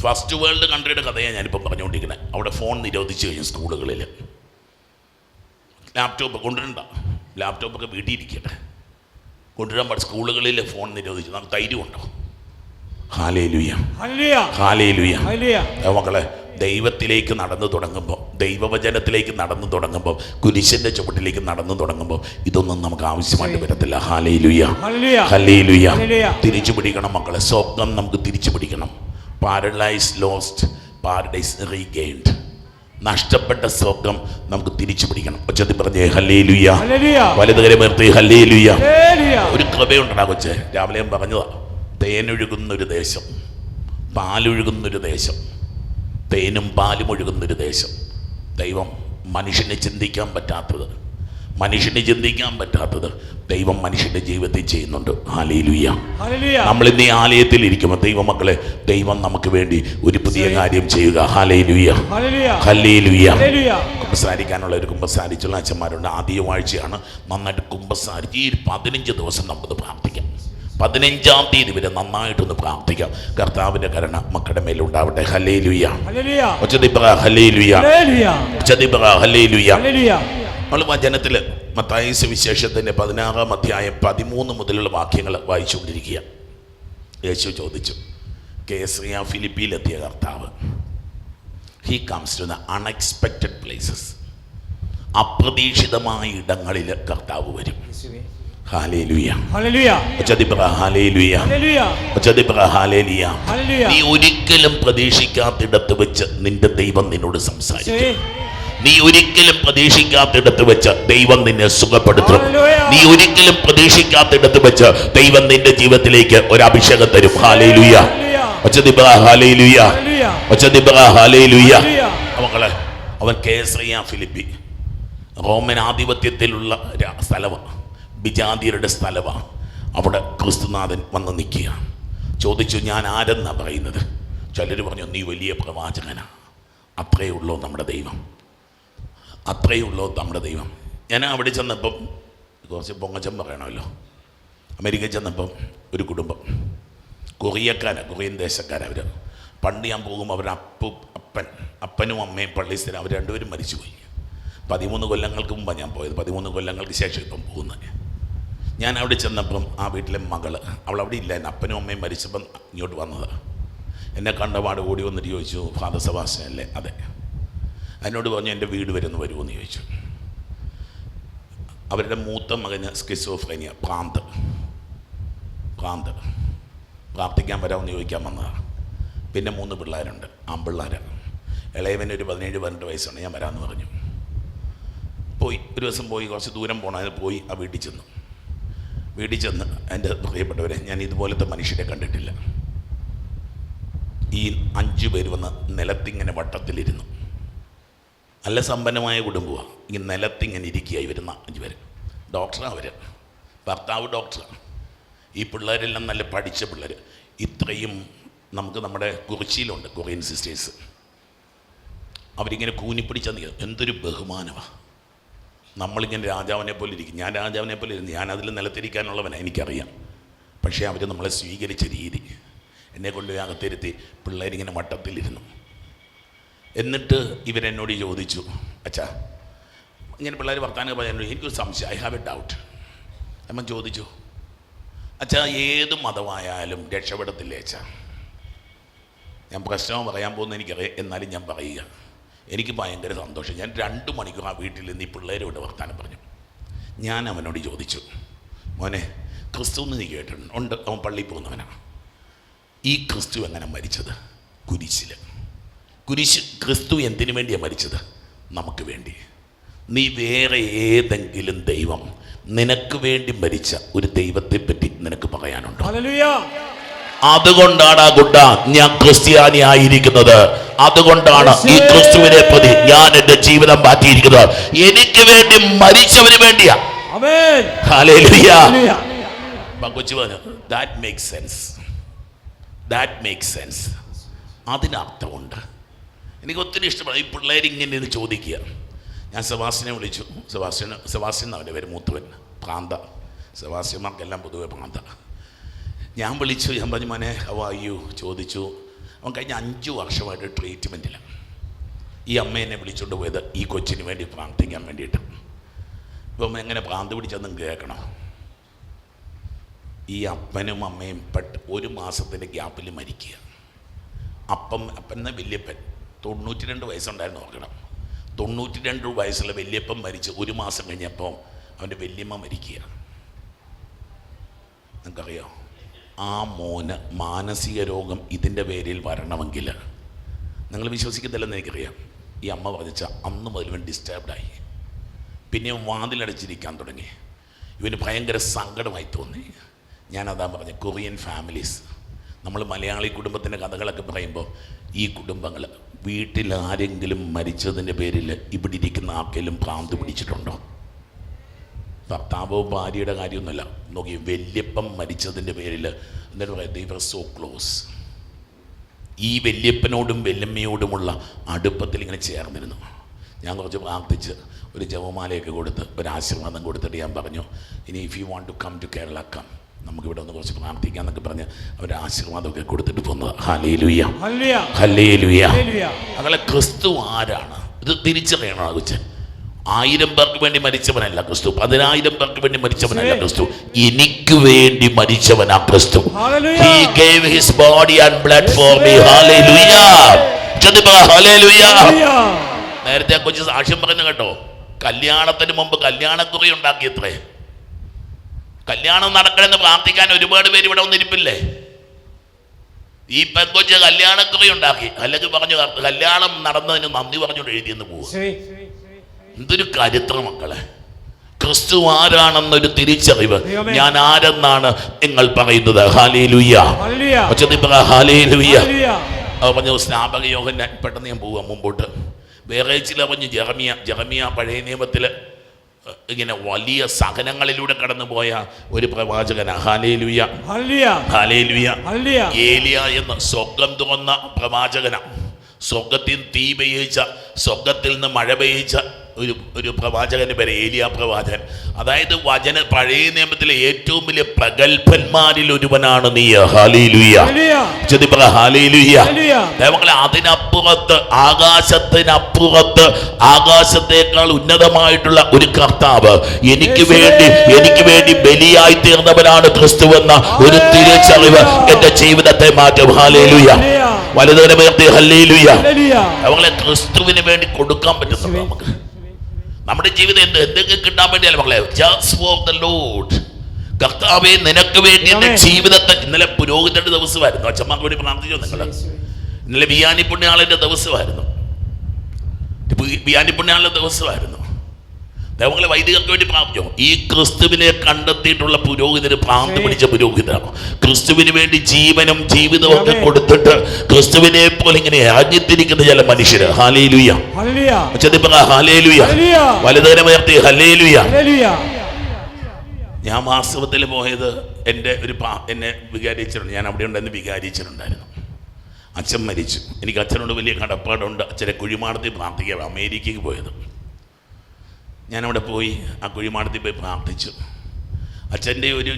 ഫസ്റ്റ് വേൾഡ് കൺട്രിയുടെ കഥയാണ് ഞാനിപ്പം പറഞ്ഞുകൊണ്ടിരിക്കുന്നത്. അവിടെ ഫോൺ നിരോധിച്ചു കഴിഞ്ഞു സ്കൂളുകളിൽ. ലാപ്ടോപ്പ് കൊണ്ടുവരണ്ട, ലാപ്ടോപ്പൊക്കെ വീട്ടിൽ ഇരിക്കട്ടെ, കൊണ്ടുവരാൻ പാടില്ല. സ്കൂളുകളിൽ ഫോൺ നിരോധിച്ചു. നമുക്ക് ധൈര്യമുണ്ടോ? ഹല്ലേലൂയ. ഹല്ലേലൂയ. മക്കളെ, ദൈവത്തിലേക്ക് നടന്നു തുടങ്ങുമ്പോൾ, ദൈവവചനത്തിലേക്ക് നടന്നു തുടങ്ങുമ്പോൾ, കുരിശിൻ്റെ ചുവട്ടിലേക്ക് നടന്നു തുടങ്ങുമ്പോൾ ഇതൊന്നും നമുക്ക് ആവശ്യമായിട്ട് വരത്തില്ല. ഹല്ലേലൂയ. ഹല്ലേലൂയ. തിരിച്ചു പിടിക്കണം മക്കളെ. സ്വപ്നം നമുക്ക് തിരിച്ചു പിടിക്കണം. Paradise lost, paradise regained. നഷ്ടപ്പെട്ട സ്വർഗം നമുക്ക് തിരിച്ചു പിടിക്കണം. ഒച്ചത്തിൽ പറഞ്ഞേ ഹല്ലേലൂയ. വലതുകരം ഉയർത്തി ഹല്ലേലൂയ. ഒരു കൃപയുണ്ടാ കൊച്ചെ, രാവിലെ ഞാൻ പറഞ്ഞതാ. തേനൊഴുകുന്നൊരു ദേശം, പാലൊഴുകുന്നൊരു ദേശം, തേനും പാലും ഒഴുകുന്നൊരു ദേശം. ദൈവം മനുഷ്യനെ ചിന്തിക്കാൻ പറ്റാത്തത്, മനുഷ്യനെ ചിന്തിക്കാൻ പറ്റാത്തത് ദൈവം മനുഷ്യന്റെ ജീവിതത്തിൽ ചെയ്യുന്നുണ്ട്. ഹല്ലേലൂയ. നമ്മൾ ഇന്ന് ഈ ആലയത്തിൽ ഇരിക്കുമ്പോൾ ദൈവമക്കളെ, ദൈവം നമുക്ക് വേണ്ടി ഒരു പുതിയ കാര്യം ചെയ്യുക. Hallelujah, hallelujah. കുമ്പസാരിക്കാനുള്ള ഒരു കുമ്പസാരിച്ചുള്ള അച്ഛന്മാരുണ്ട്. ആദ്യ ആഴ്ചയാണ്. നന്നായിട്ട് കുമ്പസാരിച്ച് ഈ 15 ദിവസം നമുക്കത് പ്രാർത്ഥിക്കാം. 15-ാം തീയതി വരെ നന്നായിട്ടൊന്ന് പ്രാർത്ഥിക്കാം. കർത്താവിന്റെ കരുണ മക്കളുടെ മേലുണ്ടാവട്ടെ. ഹല്ലേലൂയ. ഹല്ലേലൂയ. ഹല്ലേലൂയ. നമ്മൾ വചനത്തിൽ മത്തായി സുവിശേഷത്തിൻ്റെ 16-ാം അധ്യായം 13 മുതലുള്ള വാക്യങ്ങൾ വായിച്ചുകൊണ്ടിരിക്കുക. യേശു ചോദിച്ചു, കേസറിയ ഫിലിപ്പിയിലെത്തിയ കർത്താവ്, he comes to the unexpected places. അപ്രതീക്ഷിതമായ ഇടങ്ങളിൽ കർത്താവ് വരും. ഹല്ലേലൂയ. ഹല്ലേലൂയ. നീ ഒരിക്കലും പ്രതീക്ഷിക്കാത്തിടത്ത് വെച്ച് നിന്റെ ദൈവം നിന്നോട് സംസാരിക്കും. നീ ഒരിക്കലും പ്രതീക്ഷിക്കാത്തിടത്ത് വെച്ച് ദൈവം നിന്നെ സുഖപ്പെടുത്തും. നീ ഒരിക്കലും പ്രതീക്ഷിക്കാത്തിടത്ത് വെച്ച് ദൈവം നിന്റെ ജീവിതത്തിലേക്ക് ഒരു അഭിഷേകം തരും. ഹല്ലേലൂയ. ഹല്ലേലൂയ. ഹല്ലേലൂയ. മക്കളെ, അവൻ കേസറിയ ഫിലിപ്പി, റോമൻ ആധിപത്യത്തിലുള്ള സ്ഥലമാണ്, വിജാതിയരുടെ സ്ഥലമാണ്. അവിടെ ക്രിസ്തുനാഥൻ വന്ന് നിൽക്കുക. ചോദിച്ചു, ഞാൻ ആരെന്നാ പറയുന്നത്? ചിലർ പറഞ്ഞു, നീ വലിയ പ്രവാചകനാ. അത്രയേ ഉള്ളൂ നമ്മുടെ ദൈവം, അത്രയേ ഉള്ളൂ നമ്മുടെ ദൈവം. ഞാൻ അവിടെ ചെന്നപ്പം കുറച്ച് പൊങ്ങച്ചം പറയണമല്ലോ. അമേരിക്കയിൽ ചെന്നപ്പം ഒരു കുടുംബം, കൊറിയൻ ദേശക്കാരവർ. പണ്ട് ഞാൻ പോകുമ്പോൾ അവർ അപ്പനും അമ്മയും പള്ളിസ്ഥലം അവർ രണ്ടുപേരും മരിച്ചുപോയി. 13 കൊല്ലങ്ങൾക്ക് മുമ്പാണ് ഞാൻ പോയത്. 13 കൊല്ലങ്ങൾക്ക് ശേഷം ഇപ്പം പോകുന്നത്. ഞാൻ അവിടെ ചെന്നപ്പം ആ വീട്ടിലെ മകള്, അവളവിടെ ഇല്ലായിരുന്നു. അപ്പനും അമ്മയും മരിച്ചപ്പം ഇങ്ങോട്ട് വന്നതാണ്. എന്നെ കണ്ടപാട് ഓടി വന്നിട്ട് ചോദിച്ചു, ഫാദർ സെബാസ്റ്റ്യൻ അല്ലേ? അതെ. എന്നോട് പറഞ്ഞു, എൻ്റെ വീട് വരുമെന്ന് ചോദിച്ചു. അവരുടെ മൂത്ത മകന് സ്കിസോഫ്രീനിയ, ഭ്രാന്ത്. പ്രാർത്ഥിക്കാൻ വരാമെന്ന് ചോദിക്കാൻ വന്നതാണ്. പിന്നെ 3 പിള്ളേരുണ്ട്, ആൺപിള്ളേരാണ്. ഇളയവന് ഒരു 17-18 വയസ്സുണ്ട്. ഞാൻ വരാമെന്ന് പറഞ്ഞു. പോയി ഒരു ദിവസം പോയി, കുറച്ച് ദൂരം പോകണം. അതിന് പോയി ആ വീട്ടിൽ ചെന്ന് എൻ്റെ പ്രിയപ്പെട്ടവരെ, ഞാൻ ഇതുപോലത്തെ മനുഷ്യരെ കണ്ടിട്ടില്ല. ഈ 5 പേര് വന്ന് നിലത്തിങ്ങനെ വട്ടത്തിലിരുന്നു. നല്ല സമ്പന്നമായ കുടുംബമാണ്. ഇങ്ങനെ നിലത്തിങ്ങനെ ഇരിക്കുകയായി വരുന്ന 5 പേര്. ഡോക്ടറാണ് അവർ, ഭർത്താവ് ഡോക്ടറാണ്. ഈ പിള്ളേരെല്ലാം നല്ല പഠിച്ച പിള്ളേർ. ഇത്രയും നമുക്ക് നമ്മുടെ കുറിച്ചിയിലുണ്ട് കൊറിയൻ സിസ്റ്റേഴ്സ്. അവരിങ്ങനെ കൂനിപ്പിടിച്ച എന്തൊരു ബഹുമാനമാണ്. നമ്മളിങ്ങനെ രാജാവിനെ പോലെ ഇരിക്കും. ഞാൻ രാജാവിനെ പോലെ ഇരുന്നു. ഞാൻ അതിൽ നിലത്തിരിക്കാനുള്ളവനാണ്, എനിക്കറിയാം. പക്ഷേ അവർ നമ്മളെ സ്വീകരിച്ച രീതി, എന്നെ കൊണ്ടുപോയി അകത്തിരുത്തി പിള്ളേരിങ്ങനെ വട്ടത്തിലിരുന്നു. എന്നിട്ട് ഇവരെന്നോട് ചോദിച്ചു, അച്ഛാ, ഇങ്ങനെ പിള്ളേർ വർത്താനം പറയാൻ എനിക്കൊരു സംശയം, ഐ ഹാവ് എ ഡൗട്ട്. അമ്മ ചോദിച്ചു, അച്ഛാ, ഏത് മതമായാലും രക്ഷപ്പെടത്തില്ലേ അച്ഛാ? ഞാൻ പ്രശ്നം പറയാൻ പോകുന്നത് എനിക്കറിയാം, എന്നാലും ഞാൻ പറയുക. എനിക്ക് ഭയങ്കര സന്തോഷം. ഞാൻ 2 മണിക്കൂർ ആ വീട്ടിൽ നിന്ന് ഈ പിള്ളേരോട് വർത്താനം പറഞ്ഞു. ഞാൻ അവനോട് ചോദിച്ചു, മോനെ, ക്രിസ്തു എന്ന് നീ കേട്ടിട്ടുണ്ട്? ഉണ്ട്. അവൻ പള്ളിയിൽ പോകുന്നവനാണ്. ഈ ക്രിസ്തു എങ്ങനെ മരിച്ചത്? കുരിശിൽ. ക്രിസ്തു എന്തിനു വേണ്ടിയാണ് മരിച്ചത്? നമുക്ക് വേണ്ടി. നീ വേറെ ഏതെങ്കിലും ദൈവം നിനക്ക് വേണ്ടി മരിച്ച ഒരു ദൈവത്തെ പറ്റി നിനക്ക് പറയാനുണ്ടോ? അതുകൊണ്ടാണ് ആ കുട്ട ഞാൻ ക്രിസ്ത്യാനി ആയിരിക്കുന്നത്. അതുകൊണ്ടാണ് ഈ ക്രിസ്തുവിനെ പ്രതി ഞാൻ എന്റെ ജീവിതം മാറ്റിയിരിക്കുന്നത്. എനിക്ക് വേണ്ടി മരിച്ചവന് വേണ്ടിയാ. ഹല്ലേലൂയ. കൊച്ചു പറഞ്ഞു, ദാറ്റ് മേക്സ് സെൻസ്. അതിനർത്ഥമുണ്ട്. എനിക്ക് ഒത്തിരി ഇഷ്ടപ്പെടും ഈ പിള്ളേരിങ്ങനെ ഇത് ചോദിക്കുക. ഞാൻ സെബാസ്റ്റ്യനെ വിളിച്ചു. സെബാസ്റ്റ്യൻ അവൻ്റെ പേര്, മൂത്തവൻ. പ്രാന്ത. സെബാസ്റ്റ്യന്മാർക്കെല്ലാം പൊതുവെ പ്രാന്ത. ഞാൻ വിളിച്ചു. ഞാൻ പറഞ്ഞു, മോനെ, ഹൗ ആർ യു ചോദിച്ചു. അവൻ കഴിഞ്ഞ 5 വർഷമായിട്ട് ട്രീറ്റ്മെൻറ്റിലാണ്. ഈ അമ്മ എന്നെ വിളിച്ചുകൊണ്ട് പോയത് ഈ കൊച്ചിന് വേണ്ടി പ്രാർത്ഥിക്കാൻ വേണ്ടിയിട്ട്. ഇപ്പം എങ്ങനെ ഭ്രാന്ത് പിടിച്ചെന്നും കേൾക്കണം. ഈ അപ്പനും അമ്മയും 1 മാസത്തിൻ്റെ ഗ്യാപ്പിൽ മരിക്കുക. അപ്പൻ വല്യപ്പൻ 92 വയസ്സുണ്ടായിരുന്നു. നോക്കണം, 92 വയസ്സുള്ള വല്യപ്പൻ മരിച്ച് 1 മാസം കഴിഞ്ഞപ്പോൾ അവൻ്റെ വല്യമ്മ മരിക്കുക. നിങ്ങൾക്കറിയാമോ? ആ മോന് മാനസിക രോഗം ഇതിൻ്റെ പേരിൽ വരണമെങ്കിൽ നിങ്ങൾ വിശ്വസിക്കുന്നില്ലെന്ന് എനിക്കറിയാം. ഈ അമ്മ പറഞ്ഞ അന്ന് മുതൽ ഇവൻ ഡിസ്റ്റർബ്ഡായി. പിന്നെയും വാതിലടച്ചിരിക്കാൻ തുടങ്ങി. ഇവന് ഭയങ്കര സങ്കടമായി തോന്നി. ഞാനതാ പറഞ്ഞ കൊറിയൻ ഫാമിലീസ്, നമ്മൾ മലയാളി കുടുംബത്തിൻ്റെ കഥകളൊക്കെ പറയുമ്പോൾ ഈ കുടുംബങ്ങൾ വീട്ടിൽ ആരെങ്കിലും മരിച്ചതിൻ്റെ പേരിൽ ഇവിടെ ഇരിക്കുന്ന ആർക്കെങ്കിലും ഭ്രാന്ത് പിടിച്ചിട്ടുണ്ടോ? ഭർത്താവോ ഭാര്യയുടെ കാര്യമൊന്നുമല്ല, നോക്കി വല്യപ്പൻ മരിച്ചതിൻ്റെ പേരിൽ എന്നിട്ട് പറയാം ദേ വർ സോ ക്ലോസ്. ഈ വല്യപ്പനോടും വല്യമ്മയോടുമുള്ള അടുപ്പത്തിൽ ഇങ്ങനെ ചേർന്നിരുന്നു. ഞാൻ കുറച്ച് പ്രാർത്ഥിച്ച് ഒരു ജപമാലയൊക്കെ കൊടുത്ത് ഒരു ആശീർവാദം കൊടുത്തിട്ട് ഞാൻ പറഞ്ഞു, ഇനി if you want to come to Kerala come, നമുക്കിവിടെ ഒന്ന് കുറച്ച് പ്രാർത്ഥിക്കാന്നൊക്കെ പറഞ്ഞ് അവർ ആശീർവാദമൊക്കെ കൊടുത്തിട്ട് പോകുന്നത്. Hallelujah, hallelujah. അങ്ങനെ ക്രിസ്തു ആരാണ് ഇത് തിരിച്ചറിയണം. കൊച്ചൻ 1000 പേർക്ക് വേണ്ടി മരിച്ചവനല്ല ക്രിസ്തു, 10,000 പേർക്ക് വേണ്ടി മരിച്ചവനല്ല ക്രിസ്തു, എനിക്ക് വേണ്ടി മരിച്ചവനാ ക്രിസ്തു. He gave his body and blood for me. Hallelujah. Hallelujah. നേരത്തെ കൊച്ചു സാക്ഷ്യം പറഞ്ഞു കേട്ടോ, കല്യാണത്തിന് മുമ്പ് കല്യാണക്കുറി ഉണ്ടാക്കിയത്രേ. കല്യാണം നടക്കണമെന്ന് പ്രാർത്ഥിക്കാൻ ഒരുപാട് പേര് ഇവിടെ വന്നിരിപ്പില്ലേ? ഈ പെങ്കൊച്ച് കല്യാണക്കുറി ഉണ്ടാക്കി, അല്ലെങ്കിൽ പറഞ്ഞു കല്യാണം നടന്നതിന് നന്ദി പറഞ്ഞുകൊണ്ട് എഴുതിയെന്ന് പോവുക. എന്തൊരു ചരിത്രം മക്കളെ. ക്രിസ്തു ആരാണെന്നൊരു തിരിച്ചറിവ്. ഞാൻ ആരെന്നാണ് നിങ്ങൾ പറയുന്നത്? Hallelujah, hallelujah. പറഞ്ഞു സ്നാപക യോഹന്നാൻ. പെട്ടെന്ന് ഞാൻ പോവാം മുമ്പോട്ട്. വേറെ ചില പറഞ്ഞു ജെറമിയ പഴയ നിയമത്തിൽ ഇങ്ങനെ വലിയ സഹനങ്ങളിലൂടെ കടന്നുപോയ ഒരു പ്രവാചകനാ. Hallelujah, hallelujah. ഏലിയ എന്ന സ്വർഗം തുറന്ന പ്രവാചകനാ. സ്വർഗത്തിൽ തീ പെയ്യിച്ച, സ്വർഗത്തിൽ നിന്ന് മഴ പെയ്യിച്ച ഒരു പ്രവാചകന്റെ പേര് ഏലിയ പ്രവാചകൻ. അതായത് പഴയ നിയമത്തിലെ ഏറ്റവും വലിയ പ്രഗത്ഭന്മാരിൽ ഒരുവനാണ് നീ. Hallelujah, hallelujah. ദൈവങ്ങളെ, അതിനപ്പുറത്ത് ആകാശത്തിനപ്പുറത്ത് ആകാശത്തേക്കാൾ ഉന്നതമായിട്ടുള്ള ഒരു കർത്താവ് എനിക്ക് വേണ്ടി ബലിയായി തീർന്നവനാണ് ക്രിസ്തുവെന്ന ഒരു തിരിച്ചറിവ് എന്റെ ജീവിതത്തെ മാറ്റും. ഹല്ലേലൂയ, വലുതരമേർത്തി. ഹല്ലേലൂയ. അവങ്ങളെ ക്രിസ്തുവിന് വേണ്ടി കൊടുക്കാൻ പറ്റുന്നുണ്ടോ നമുക്ക്? നമ്മുടെ ജീവിതം എന്തെങ്കിലും കിട്ടാൻ വേണ്ടിയല്ല മക്കളെ, ജസ്റ്റ് ഫോർ ദ ലോർഡ്. കർത്താവേ, നിനക്ക് വേണ്ടി എന്റെ ജീവിതത്തെ. ഇന്നലെ പുരോഹിതന്റെ ദിവസമായിരുന്നു, അച്ഛന്മാർക്ക് വേണ്ടി പ്രാർത്ഥിച്ചു നിങ്ങൾ. ഇന്നലെ ബിയാനി പുണ്യാളന്റെ ദിവസമായിരുന്നു. ദൈവങ്ങളെ, വൈദികർക്ക് വേണ്ടി പ്രാർത്ഥിച്ചു. ഈ ക്രിസ്തുവിനെ കണ്ടെത്തിയിട്ടുള്ള പുരോഹിതന് ഭ്രാന്ത് പിടിച്ച പുരോഹിതനാണ്. ക്രിസ്തുവിന് വേണ്ടി ജീവനും ജീവിതവും ഒക്കെ കൊടുത്തിട്ട് ക്രിസ്തുവിനെ പോലെ ഇങ്ങനെ ആജ്ഞിത്തിരിക്കുന്ന ചില മനുഷ്യര്. ഹല്ലേലൂയ, ഹല്ലേലൂയ. വലുതരമേർത്തി. ഹല്ലേലൂയ. ഞാൻ വാസ്തവത്തിൽ പോയത് എന്നെ വികാരിച്ചിട്ടുണ്ട്. ഞാൻ അവിടെ ഉണ്ടെന്ന് വികാരിച്ചിട്ടുണ്ടായിരുന്നു. അച്ഛൻ മരിച്ചു. എനിക്ക് അച്ഛനോട് വലിയ കടപ്പാടുണ്ട്. അച്ഛനെ കുഴിമാടത്തിൽ പ്രാർത്ഥിക്കാൻ അമേരിക്കയ്ക്ക് പോയത്. ഞാനവിടെ പോയി ആ കുഴിമാടത്തിൽ പോയി പ്രാർത്ഥിച്ചു. അച്ഛൻ്റെ ഒരു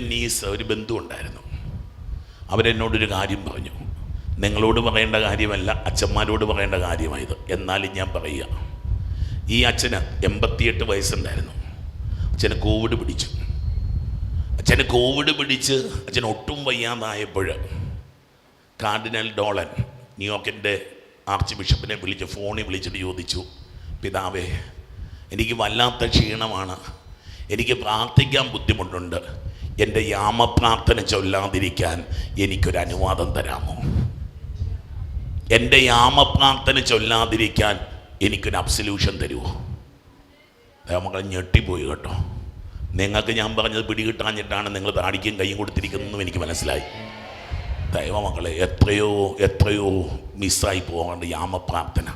ഒരു ബന്ധു ഉണ്ടായിരുന്നു. അവരെന്നോടൊരു കാര്യം പറഞ്ഞു. നിങ്ങളോട് പറയേണ്ട കാര്യമല്ല, അച്ഛന്മാരോട് പറയേണ്ട കാര്യമായത്. എന്നാലും ഞാൻ പറയുക, ഈ അച്ഛന് 88 വയസ്സുണ്ടായിരുന്നു. അച്ഛന് കോവിഡ് പിടിച്ചു. അച്ഛൻ ഒട്ടും വയ്യാതായപ്പോൾ കാർഡിനൽ ഡോളൻ, ന്യൂയോർക്കിൻ്റെ ആർച്ച് ബിഷപ്പിനെ ഫോണിൽ വിളിച്ചിട്ട് ചോദിച്ചു, പിതാവേ, എനിക്ക് വല്ലാത്ത ക്ഷീണമാണ്, എനിക്ക് പ്രാർത്ഥിക്കാൻ ബുദ്ധിമുട്ടുണ്ട്, എൻ്റെ യാമപ്രാർത്ഥന ചൊല്ലാതിരിക്കാൻ എനിക്കൊരു അനുവാദം തരാമോ? എൻ്റെ യാമപ്രാർത്ഥന ചൊല്ലാതിരിക്കാൻ എനിക്കൊരു അബ്സല്യൂഷൻ തരുമോ? മക്കൾ ഞെട്ടിപ്പോയി കേട്ടോ. നിങ്ങൾക്ക് ഞാൻ പറഞ്ഞത് പിടികിട്ടാഞ്ഞിട്ടാണ് നിങ്ങൾ താടിക്കും കൈയും കൊടുത്തിരിക്കുന്നതെന്നും എനിക്ക് മനസ്സിലായി. ദൈവമക്കളെ, എത്രയോ മിസ്സായി പോകാണ്ട് യാമപ്രാർത്ഥന.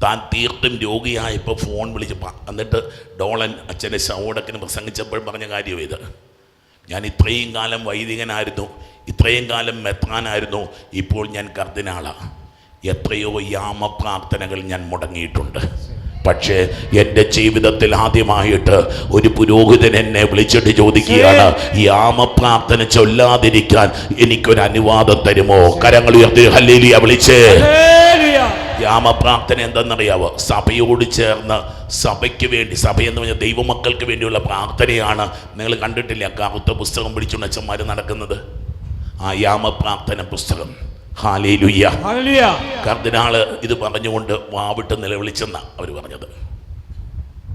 താൻ തീർത്തും രോഗിയായപ്പോൾ ഫോൺ വിളിച്ച് എന്നിട്ട് ഡോളൻ അച്ഛൻ്റെ ശവോടക്കിന് പ്രസംഗിച്ചപ്പോൾ പറഞ്ഞ കാര്യം ഇത്. ഞാൻ ഇത്രയും കാലം വൈദികനായിരുന്നു, ഇത്രയും കാലം മെത്രാനായിരുന്നു, ഇപ്പോൾ ഞാൻ കർദിനാളാണ്. എത്രയോ യാമപ്രാർത്ഥനകൾ ഞാൻ മുടങ്ങിയിട്ടുണ്ട്. പക്ഷേ എൻ്റെ ജീവിതത്തിൽ ആദ്യമായിട്ട് ഒരു പുരോഹിതൻ എന്നെ വിളിച്ചിട്ട് ചോദിക്കുകയാണ്, യാമപ്രാർത്ഥന ചൊല്ലാതിരിക്കാൻ എനിക്കൊരു അനുവാദം തരുമോ? കരങ്ങൾ ഉയർത്തി ഹല്ലേലൂയ വിളിച്ചേ. യാമപ്രാർത്ഥന എന്തെന്നറിയാവോ? സഭയോട് ചേർന്ന് സഭയ്ക്ക് വേണ്ടി, സഭയെന്ന് പറഞ്ഞാൽ ദൈവമക്കൾക്ക് വേണ്ടിയുള്ള പ്രാർത്ഥനയാണ്. നിങ്ങൾ കണ്ടിട്ടില്ല കറുത്ത പുസ്തകം പിടിച്ചുകൊണ്ട് അച്ഛന്മാർ നടക്കുന്നത്? ആ യാമപ്രാർത്ഥന പുസ്തകം. ഹല്ലേലൂയ. കർദിനാള് ഇത് പറഞ്ഞുകൊണ്ട് വാവിട്ട് നിലവിളിച്ചെന്നാ അവർ പറഞ്ഞത്.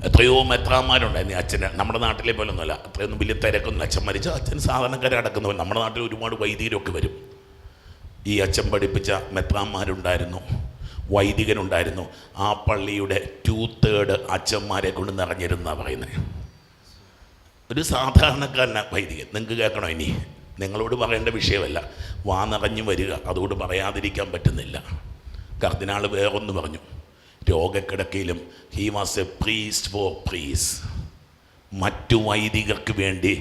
എത്രയോ മെത്രാന്മാരുണ്ടായിരുന്നു അച്ഛന്. നമ്മുടെ നാട്ടിലെ പോലെ ഒന്നുമല്ല, അത്രയൊന്നും വലിയ തിരക്കൊന്നും. അച്ഛൻ മരിച്ച അച്ഛൻ സാധാരണക്കാരെ അടക്കുന്നവർ. നമ്മുടെ നാട്ടിൽ ഒരുപാട് വൈദികരൊക്കെ വരും. ഈ അച്ഛൻ പഠിപ്പിച്ച മെത്രാന്മാരുണ്ടായിരുന്നു, വൈദികനുണ്ടായിരുന്നു. ആ പള്ളിയുടെ 2/3 അച്ഛന്മാരെ കൊണ്ട് നിറഞ്ഞിരുന്നാണ് പറയുന്നത്. ഒരു സാധാരണക്കാരനാ വൈദികൻ. നിങ്ങൾക്ക് കേൾക്കണോ? ഇനി നിങ്ങളോട് പറയേണ്ട വിഷയമല്ല, വാ നിറഞ്ഞു വരിക, അതുകൊണ്ട് പറയാതിരിക്കാൻ പറ്റുന്നില്ല. കർദിനാൾ വേറൊന്ന് പറഞ്ഞു, രോഗക്കിടക്കയിലും he was a priest for priests. മറ്റു വൈദികർക്ക് വേണ്ടി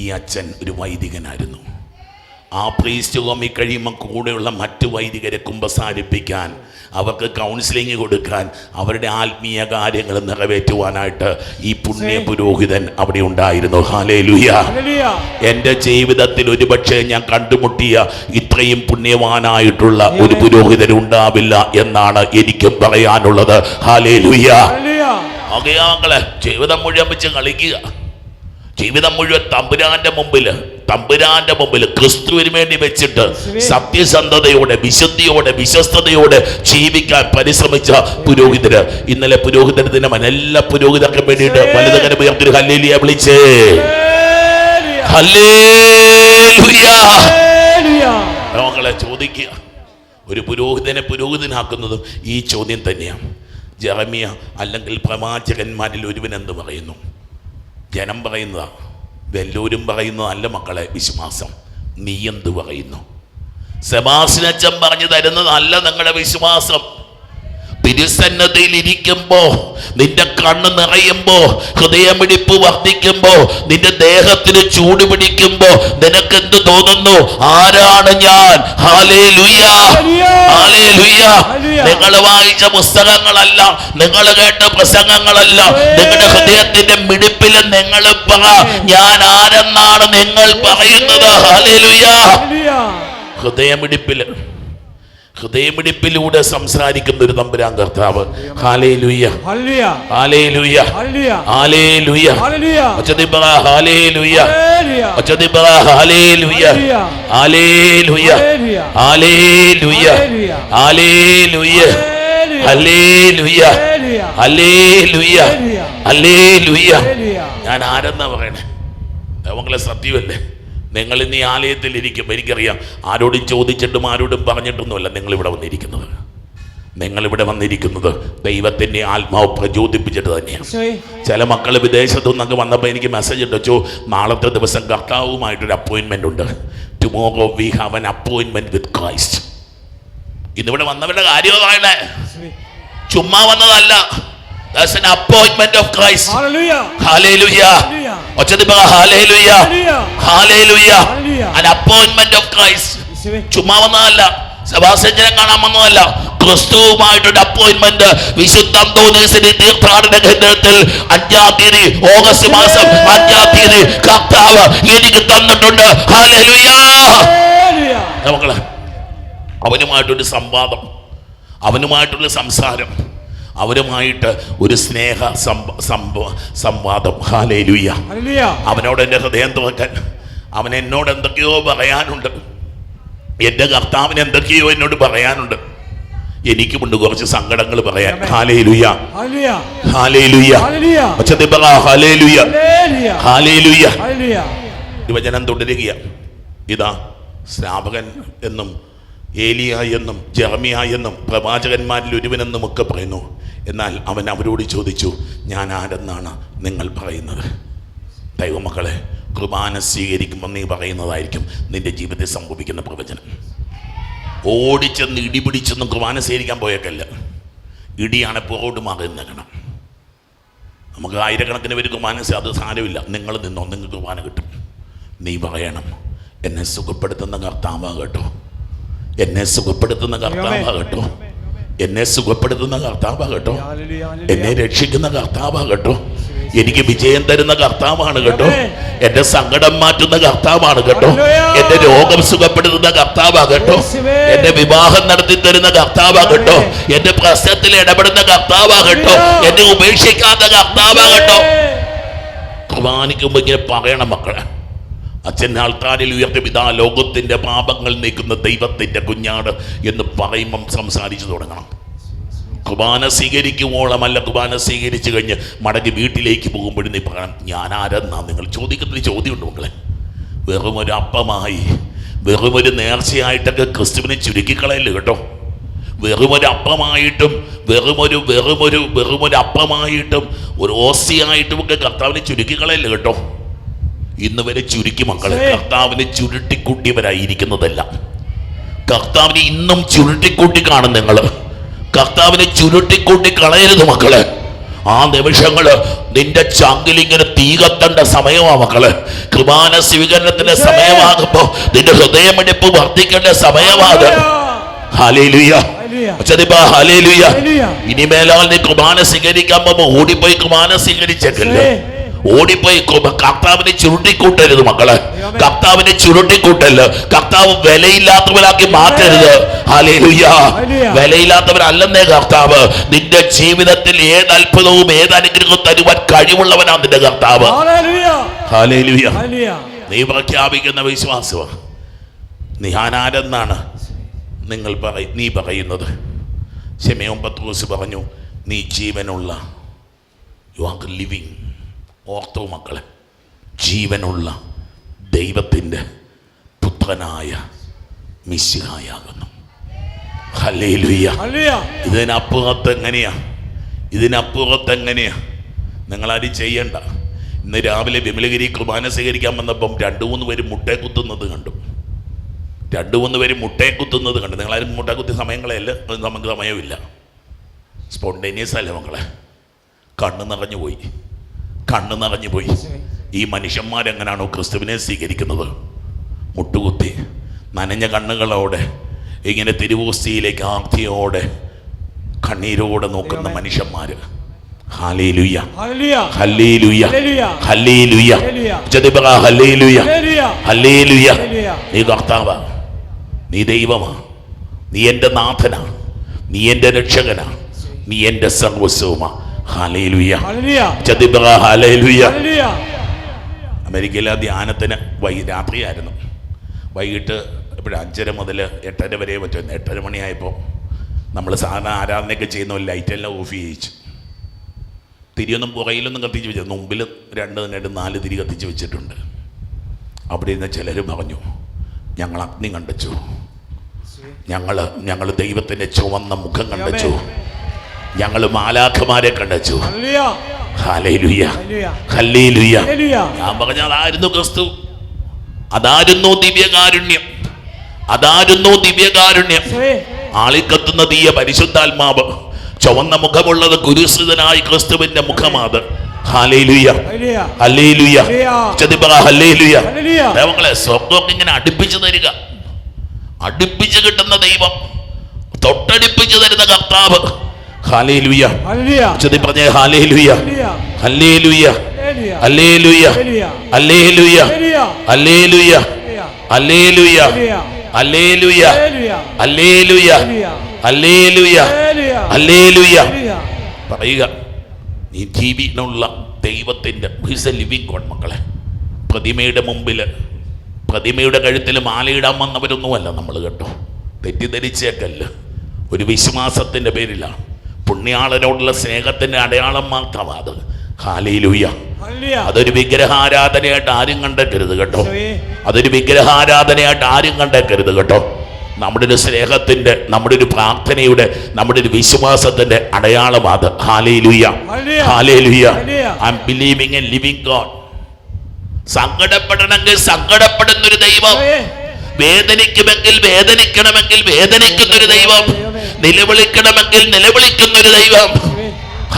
ഈ അച്ഛൻ ഒരു വൈദികനായിരുന്നു. ആ പ്രീസ്റ്റ് ഹോമിൽ കഴിയുമ്പോൾ കൂടെയുള്ള മറ്റു വൈദികരെ കുമ്പസാരിപ്പിക്കാൻ, അവർക്ക് കൗൺസിലിംഗ് കൊടുക്കാൻ, അവരുടെ ആത്മീയ കാര്യങ്ങൾ നിറവേറ്റുവാനായിട്ട് ഈ പുണ്യ പുരോഹിതൻ അവിടെ ഉണ്ടായിരുന്നു. ഹല്ലേലൂയ. എൻ്റെ ജീവിതത്തിൽ ഒരുപക്ഷെ ഞാൻ കണ്ടുമുട്ടിയ ഇത്രയും പുണ്യവാനായിട്ടുള്ള ഒരു പുരോഹിതൻ ഉണ്ടാവില്ല എന്നാണ് എനിക്കും പറയാനുള്ളത്. ഹല്ലേലൂയ. ആകയാങ്ങളെ ജീവിതം മുഴുവൻ വെച്ച് കളിക്കുക, ജീവിതം മുഴുവൻ തമ്പുരാന്റെ മുമ്പിൽ ക്രിസ്തുവിന് വേണ്ടി വെച്ചിട്ട് സത്യസന്ധതയോടെ, വിശുദ്ധിയോടെ, വിശ്വസ്തയോടെ ജീവിക്കാൻ പരിശ്രമിച്ച പുരോഹിതര്. ഇന്നലെ പുരോഹിതര ദിനം. എല്ലാ പുരോഹിതർക്കും വേണ്ടിയിട്ട് വലുതകരം ഉയർത്തി ഹല്ലേലൂയ വിളിച്ചേ. ഹല്ലേലൂയ. മക്കളെ ചോദിക്കുക, ഒരു പുരോഹിതനെ പുരോഹിതനാക്കുന്നതും ഈ ചോദ്യം തന്നെയാണ്. ജെറമിയ അല്ലെങ്കിൽ പ്രവാചകന്മാരിൽ ഒരുവൻ എന്ത് പറയുന്നു? ജനം പറയുന്നതാ, വല്ലവരും പറയുന്നതല്ല മക്കളെ വിശ്വാസം. നീ എന്ത് പറയുന്നു? സെബാസ്റ്റിനച്ചൻ പറഞ്ഞു തരുന്നതല്ല നിങ്ങളുടെ വിശ്വാസം. തിരുസന്നതയിൽ ഇരിക്കുമ്പോ, നിന്റെ കണ്ണ് നിറയുമ്പോ, ഹൃദയമിടിപ്പ് വർദ്ധിക്കുമ്പോ, നിന്റെ ദേഹത്തിന് ചൂട് പിടിക്കുമ്പോ നിനക്ക് എന്ത് തോന്നുന്നു? ആരാണ് ഞാൻ? Hallelujah, hallelujah. നിങ്ങൾ വായിച്ച പുസ്തകങ്ങളല്ല, നിങ്ങൾ കേട്ട പ്രസംഗങ്ങളല്ല, നിങ്ങളുടെ ഹൃദയത്തിന്റെ മിടിപ്പിൽ നിങ്ങൾ പറ, ഞാൻ ആരെന്നാണ് നിങ്ങൾ പറയുന്നത്? ഹല്ലേലൂയ. ഹൃദയമിടിപ്പിലൂടെ സംസാരിക്കുന്ന ഒരു തമ്പുരാൻ കർത്താവ്. ഹല്ലേലൂയ, ഹല്ലേലൂയ, ഹല്ലേലൂയ. ഒച്ചതിബറ ഹല്ലേലൂയ, ഒച്ചതിബറ ഹല്ലേലൂയ, ഹല്ലേലൂയ, ഹല്ലേലൂയ, ഹല്ലേലൂയ, ഹല്ലേലൂയ, ഹല്ലേലൂയ, ഹല്ലേലൂയ. ഞാൻ ആരെന്നാ പറയണേ? അവങ്ങളെ സത്യമല്ലേ? നിങ്ങൾ ഇന്ന് ഈ ആലയത്തിൽ ഇരിക്കുമ്പോൾ എനിക്കറിയാം, ആരോടും ചോദിച്ചിട്ടും ആരോടും പറഞ്ഞിട്ടൊന്നുമല്ല നിങ്ങളിവിടെ വന്നിരിക്കുന്നത്. നിങ്ങളിവിടെ വന്നിരിക്കുന്നത് ദൈവത്തിൻ്റെ ആത്മാവ് പ്രചോദിപ്പിച്ചിട്ട് തന്നെയാണ്. ചില മക്കൾ വിദേശത്തു നിന്നൊക്കെ വന്നപ്പോൾ എനിക്ക് മെസ്സേജ് ഇട്ടോ, നാളത്തെ ദിവസം കർത്താവുമായിട്ടൊരു അപ്പോയിൻമെൻ്റ് ഉണ്ട്. Tomorrow we have an appointment with Christ. ഇന്നിവിടെ വന്നവരുടെ കാര്യമാണേ, ചുമ്മാ വന്നതല്ല. That's an appointment of Christ. Hallelujah. Hallelujah. Hallelujah. Hallelujah. An appointment of Christ. ചുമ്മാ വന്നതല്ല, സെബാസ്റ്റ്യനെ കാണാൻ വന്നതല്ല. ക്രിസ്തുവുമായിട്ടൊരു അപ്പോയിന്റ്മെന്റ് വിശുദ്ധ അന്തോനീസിന്റെ തീർത്ഥാടന കേന്ദ്രത്തിൽ 5-ാം തീയതി, ഓഗസ്റ്റ് മാസം 5-ാം തീയതി കർത്താവ് എനിക്ക് തന്നിട്ടുണ്ട്. ഹല്ലേലൂയ. മക്കളെ, അവനുമായിട്ടൊരു സംവാദം, അവനുമായിട്ടുള്ള സംസാരം, അവരുമായിട്ട് ഒരു സ്നേഹ സംവാദം. ഹല്ലേലൂയ. അവനോട് എൻ്റെ ഹൃദയം തുറക്കാൻ, അവൻ എന്നോട് എന്തൊക്കെയോ പറയാനുണ്ട്. എൻ്റെ കർത്താവിന് എന്തൊക്കെയോ എന്നോട് പറയാനുണ്ട്. എനിക്കുമുണ്ട് കുറച്ച് സങ്കടങ്ങൾ പറയാൻ. ഹല്ലേലൂയ, ഹല്ലേലൂയ, ഹല്ലേലൂയ, ഹല്ലേലൂയ. വചനം തുടരുക. ഇതാ സ്നാപകൻ എന്നും ഏലിയ എന്നും ജെറമിയ എന്നും പ്രവാചകന്മാരിൽ ഒരുവനെന്നും ഒക്കെ പറയുന്നു. എന്നാൽ അവൻ അവരോട് ചോദിച്ചു, ഞാൻ ആരെന്നാണ് നിങ്ങൾ പറയുന്നത്? ദൈവമക്കളെ, കുർബാന സ്വീകരിക്കുമ്പോൾ നീ പറയുന്നതായിരിക്കും നിന്റെ ജീവിതത്തിൽ സംഭവിക്കുന്ന പ്രവചനം. ഓടിച്ചെന്ന് ഇടിപിടിച്ചൊന്നും കുർബാന സ്വീകരിക്കാൻ പോയേക്കല്ല. ഇടിയാണ് പുറകോട്ട് മാറുന്നേക്കണം. നമുക്ക് ആയിരക്കണക്കിന് പേര് കുർബാന, അത് സാരമില്ല, നിങ്ങൾ നിന്നോ, നിങ്ങൾക്ക് കുർബാന കിട്ടും. നീ പറയണം, എന്നെ സുഖപ്പെടുത്തുന്ന കർത്താവാകട്ടോ, എന്നെ സുഖപ്പെടുത്തുന്ന കർത്താവാകട്ടോ, എന്നെ സുഖപ്പെടുത്തുന്ന കർത്താവാകട്ടോ, എന്നെ രക്ഷിക്കുന്ന കർത്താവാകട്ടോ, എനിക്ക് വിജയം തരുന്ന കർത്താവാണ് കേട്ടോ, എന്റെ സങ്കടം മാറ്റുന്ന കർത്താവാണ് കേട്ടോ, എന്റെ രോഗം സുഖപ്പെടുത്തുന്ന കർത്താവാകട്ടോ, എന്റെ വിവാഹം നടത്തി തരുന്ന കർത്താവാകട്ടോ, എന്റെ പ്രശ്നത്തിൽ ഇടപെടുന്ന കർത്താവാകട്ടോ, എന്നെ ഉപേക്ഷിക്കാത്ത കർത്താവാകട്ടോ. കുർബാനിക്കുമ്പോ ഇങ്ങനെ പറയണം മക്കളെ. അച്ഛൻ ആൾക്കാരിൽ ഉയർത്തി, ഇതാ ലോകത്തിന്റെ പാപങ്ങൾ നീക്കുന്ന ദൈവത്തിന്റെ കുഞ്ഞാട് എന്ന് പറയുമ്പം സംസാരിച്ചു തുടങ്ങണം. കുർബാന സ്വീകരിക്കുവോളമല്ല, കുർബാന സ്വീകരിച്ചു കഴിഞ്ഞ് മടങ്ങി വീട്ടിലേക്ക് പോകുമ്പോഴും നീ പറയണം ഞാൻ ആരെന്നാ. നിങ്ങൾ ചോദിക്കുന്നൊരു ചോദ്യമുണ്ട് മക്കളെ. വെറുമൊരു അപ്പമായി, വെറുമൊരു നേർച്ചയായിട്ടൊക്കെ ക്രിസ്തുവിനെ ചുരുക്കിക്കളയല്ലോ കേട്ടോ. വെറുമൊരു അപ്പമായിട്ടും വെറുമൊരു അപ്പമായിട്ടും ഒരു ഓസിയായിട്ടും ഒക്കെ കർത്താവിനെ ചുരുക്കിക്കളയല്ലോ കേട്ടോ. ഇന്ന് വരെ ചുരുക്കി മക്കളെ. കർത്താവിനെ ചുരുട്ടിക്കൂട്ടിയവരായിരിക്കുന്നതല്ല. കർത്താവിനെ ഇന്നും ചുരുട്ടിക്കൂട്ടി കാണും നിങ്ങൾ. കർത്താവിനെ ചുരുട്ടിക്കൂട്ടി കളയരുത് മക്കളെ. ആ നിമിഷങ്ങള് നിന്റെ ചങ്കിലിങ്ങനെ തീ കത്തേണ്ട സമയമാ മക്കളെ. കുർബാന സ്വീകരണത്തിന്റെ സമയമാകുമ്പോ നിന്റെ ഹൃദയമിടിപ്പ് വർദ്ധിക്കേണ്ട സമയമാണ്. Hallelujah, hallelujah. ഇനിമേലാൽ നീ കുർബാന സ്വീകരിക്കാൻ പോകുമ്പോ ഓടിപ്പോയി കുർബാന സ്വീകരിച്ചേക്കല്ലേ. ഓടിപ്പോയി കർത്താവിനെ ചുരുട്ടിക്കൂട്ടരുത് മക്കളെ. കർത്താവിനെ ചുരുട്ടിക്കൂട്ടല്. കർത്താവ് വിലയില്ലാത്തവരാക്കി മാറ്റരുത്. ഹല്ലേലൂയ. വിലയില്ലാത്തവരല്ലെന്നേ കർത്താവ്. നിന്റെ ജീവിതത്തിൽ ഏത് അത്ഭുതവും ഏത് അനുഗ്രഹവും തരുവാൻ കഴിവുള്ളവനാണ് നിന്റെ കർത്താവ്. ഹല്ലേലൂയ. നീ പ്രഖ്യാപിക്കുന്ന വിശ്വാസമാണ്. നീ ആരെന്നാണ് നീ പറയുന്നത്? ശിമെയോൻ പത്രോസ് പറഞ്ഞു, നീ ജീവനുള്ള, യു ആർ ലിവിങ്. ഓർത്തോ മക്കളെ, ജീവനുള്ള ദൈവത്തിൻ്റെ പുത്രനായ മിശിഹായാകുന്നു. ഹല്ലേലൂയ. ഇതിനപ്പുറത്ത് എങ്ങനെയാ നിങ്ങളാരും ചെയ്യണ്ട. ഇന്ന് രാവിലെ വിമലഗിരി കുർബാന സ്വീകരിക്കാൻ വന്നപ്പം 2-3 പേര് മുട്ടേ കുത്തുന്നത് കണ്ടു. നിങ്ങളാരും മുട്ട കുത്തി സമയങ്ങളെയല്ല, നമുക്ക് സമയമില്ല. സ്പോണ്ടേനിയസ് അല്ലേ മക്കളെ. കണ്ണ് നിറഞ്ഞു പോയി. ഈ മനുഷ്യന്മാരെങ്ങനാണോ ക്രിസ്തുവിനെ സ്വീകരിക്കുന്നത്? മുട്ടുകുത്തി നനഞ്ഞ കണ്ണുകളോടെ ഇങ്ങനെ തിരുവോസ്തിയിലേക്ക് ആർത്തിയോടെ കണ്ണീരോടെ നോക്കുന്ന മനുഷ്യന്മാര്. ഹല്ലേലൂയ, ഹല്ലേലൂയ, ഹല്ലേലൂയ, ഹല്ലേലൂയ, ഹല്ലേലൂയ. നീ കർത്താവാ, നീ ദൈവമാ, നീ എൻ്റെ നാഥനാ, നീ എൻ്റെ രക്ഷകനാ, നീ എൻ്റെ സർവസ്വമാ. Hallelujah, hallelujah. അമേരിക്കയിലെ ധ്യാനത്തിന് രാത്രിയായിരുന്നു. വൈകിട്ട് എപ്പോഴും 5:30 മുതൽ 8:30 വരെ പറ്റുമായിരുന്നു. 8:30 മണിയായപ്പോൾ നമ്മൾ സാധാരണ ആരാധനയൊക്കെ ചെയ്യുന്ന ലൈറ്റെല്ലാം ഓഫ് ചെയ്യിച്ചു. തിരിയൊന്നും പുറയിലൊന്നും കത്തിച്ച് വെച്ചത്, മുമ്പിൽ 2-4 തിരി കത്തിച്ച് വെച്ചിട്ടുണ്ട്. അവിടെ ഇരുന്ന് ചിലർ പറഞ്ഞു, ഞങ്ങൾ അഗ്നി കണ്ടച്ചു, ഞങ്ങൾ ദൈവത്തിൻ്റെ ചുവന്ന മുഖം കണ്ടച്ചു, ഞങ്ങൾ മാലാഖമാരെ കണ്ടച്ചു. ഹല്ലേലൂയ, ഹല്ലേലൂയ. ഞാൻ പറഞ്ഞ അതായിരുന്നു ക്രിസ്തു, അതായിരുന്നു ദിവ്യകാരുണ്യം. ആളിക്കത്തുന്ന തീയ പരിശുദ്ധാത്മാവ്, ചുവന്ന മുഖമുള്ളത് കുരിശിതനായ ക്രിസ്തുവിന്റെ മുഖമാത്. ഹല്ലേലൂയ, ഹല്ലേലൂയ, ഹല്ലേലൂയ. ദൈവങ്ങളെ സ്വർഗ്ഗമൊക്കെ ഇങ്ങനെ അടുപ്പിച്ചു തരിക, അടുപ്പിച്ച് കിട്ടുന്ന ദൈവം, തൊട്ടടുപ്പിച്ച് തരുന്ന കർത്താവ്. ഹല്ലേലൂയ, പറഞ്ഞേ ഹല്ലേലൂയ, ഹല്ലേലൂയ, ഹല്ലേലൂയ, ഹല്ലേലൂയ, ഹല്ലേലൂയ, ഹല്ലേലൂയ, ഹല്ലേലൂയ, ഹല്ലേലൂയ, ഹല്ലേലൂയ, ഹല്ലേലൂയ. പറയുക, നീ ജീവനുള്ള ദൈവത്തിൻ്റെ ലിവിങ് ഗോഡ് മക്കളെ. പ്രതിമയുടെ മുമ്പിൽ, പ്രതിമയുടെ കഴുത്തിൽ മാലയിടാൻ വന്നവരൊന്നുമല്ല നമ്മൾ കേട്ടോ. തെറ്റിദ്ധരിച്ചേക്കല്ല, ഒരു വിശ്വാസത്തിൻ്റെ പേരിലാണ്. പുണ്യാളനോടുള്ള സ്നേഹത്തിൻ്റെ അടയാളം മാത്രമാണ് അത്. ഹല്ലേലൂയ. അതൊരു വിഗ്രഹാരാധനയായിട്ട് ആരും കണ്ടേക്കരുത് കേട്ടോ. അതൊരു വിഗ്രഹാരാധനയായിട്ട് ആരും കണ്ടേക്കരുത് കേട്ടോ. നമ്മുടെ ഒരു സ്നേഹത്തിൻ്റെ, നമ്മുടെ ഒരു പ്രാർത്ഥനയുടെ, നമ്മുടെ ഒരു വിശ്വാസത്തിൻ്റെ അടയാളമാണ്. ഹല്ലേലൂയ, ഹല്ലേലൂയ. I am believing a living God. സങ്കടപ്പെടണമെങ്കിൽ സങ്കടപ്പെടുന്നൊരു ദൈവം, വേദനിക്കണമെങ്കിൽ വേദനിക്കുന്നൊരു ദൈവം, നിലവിളിക്കണമെങ്കിൽ നിലവിളിക്കുന്നൊരു ദൈവം.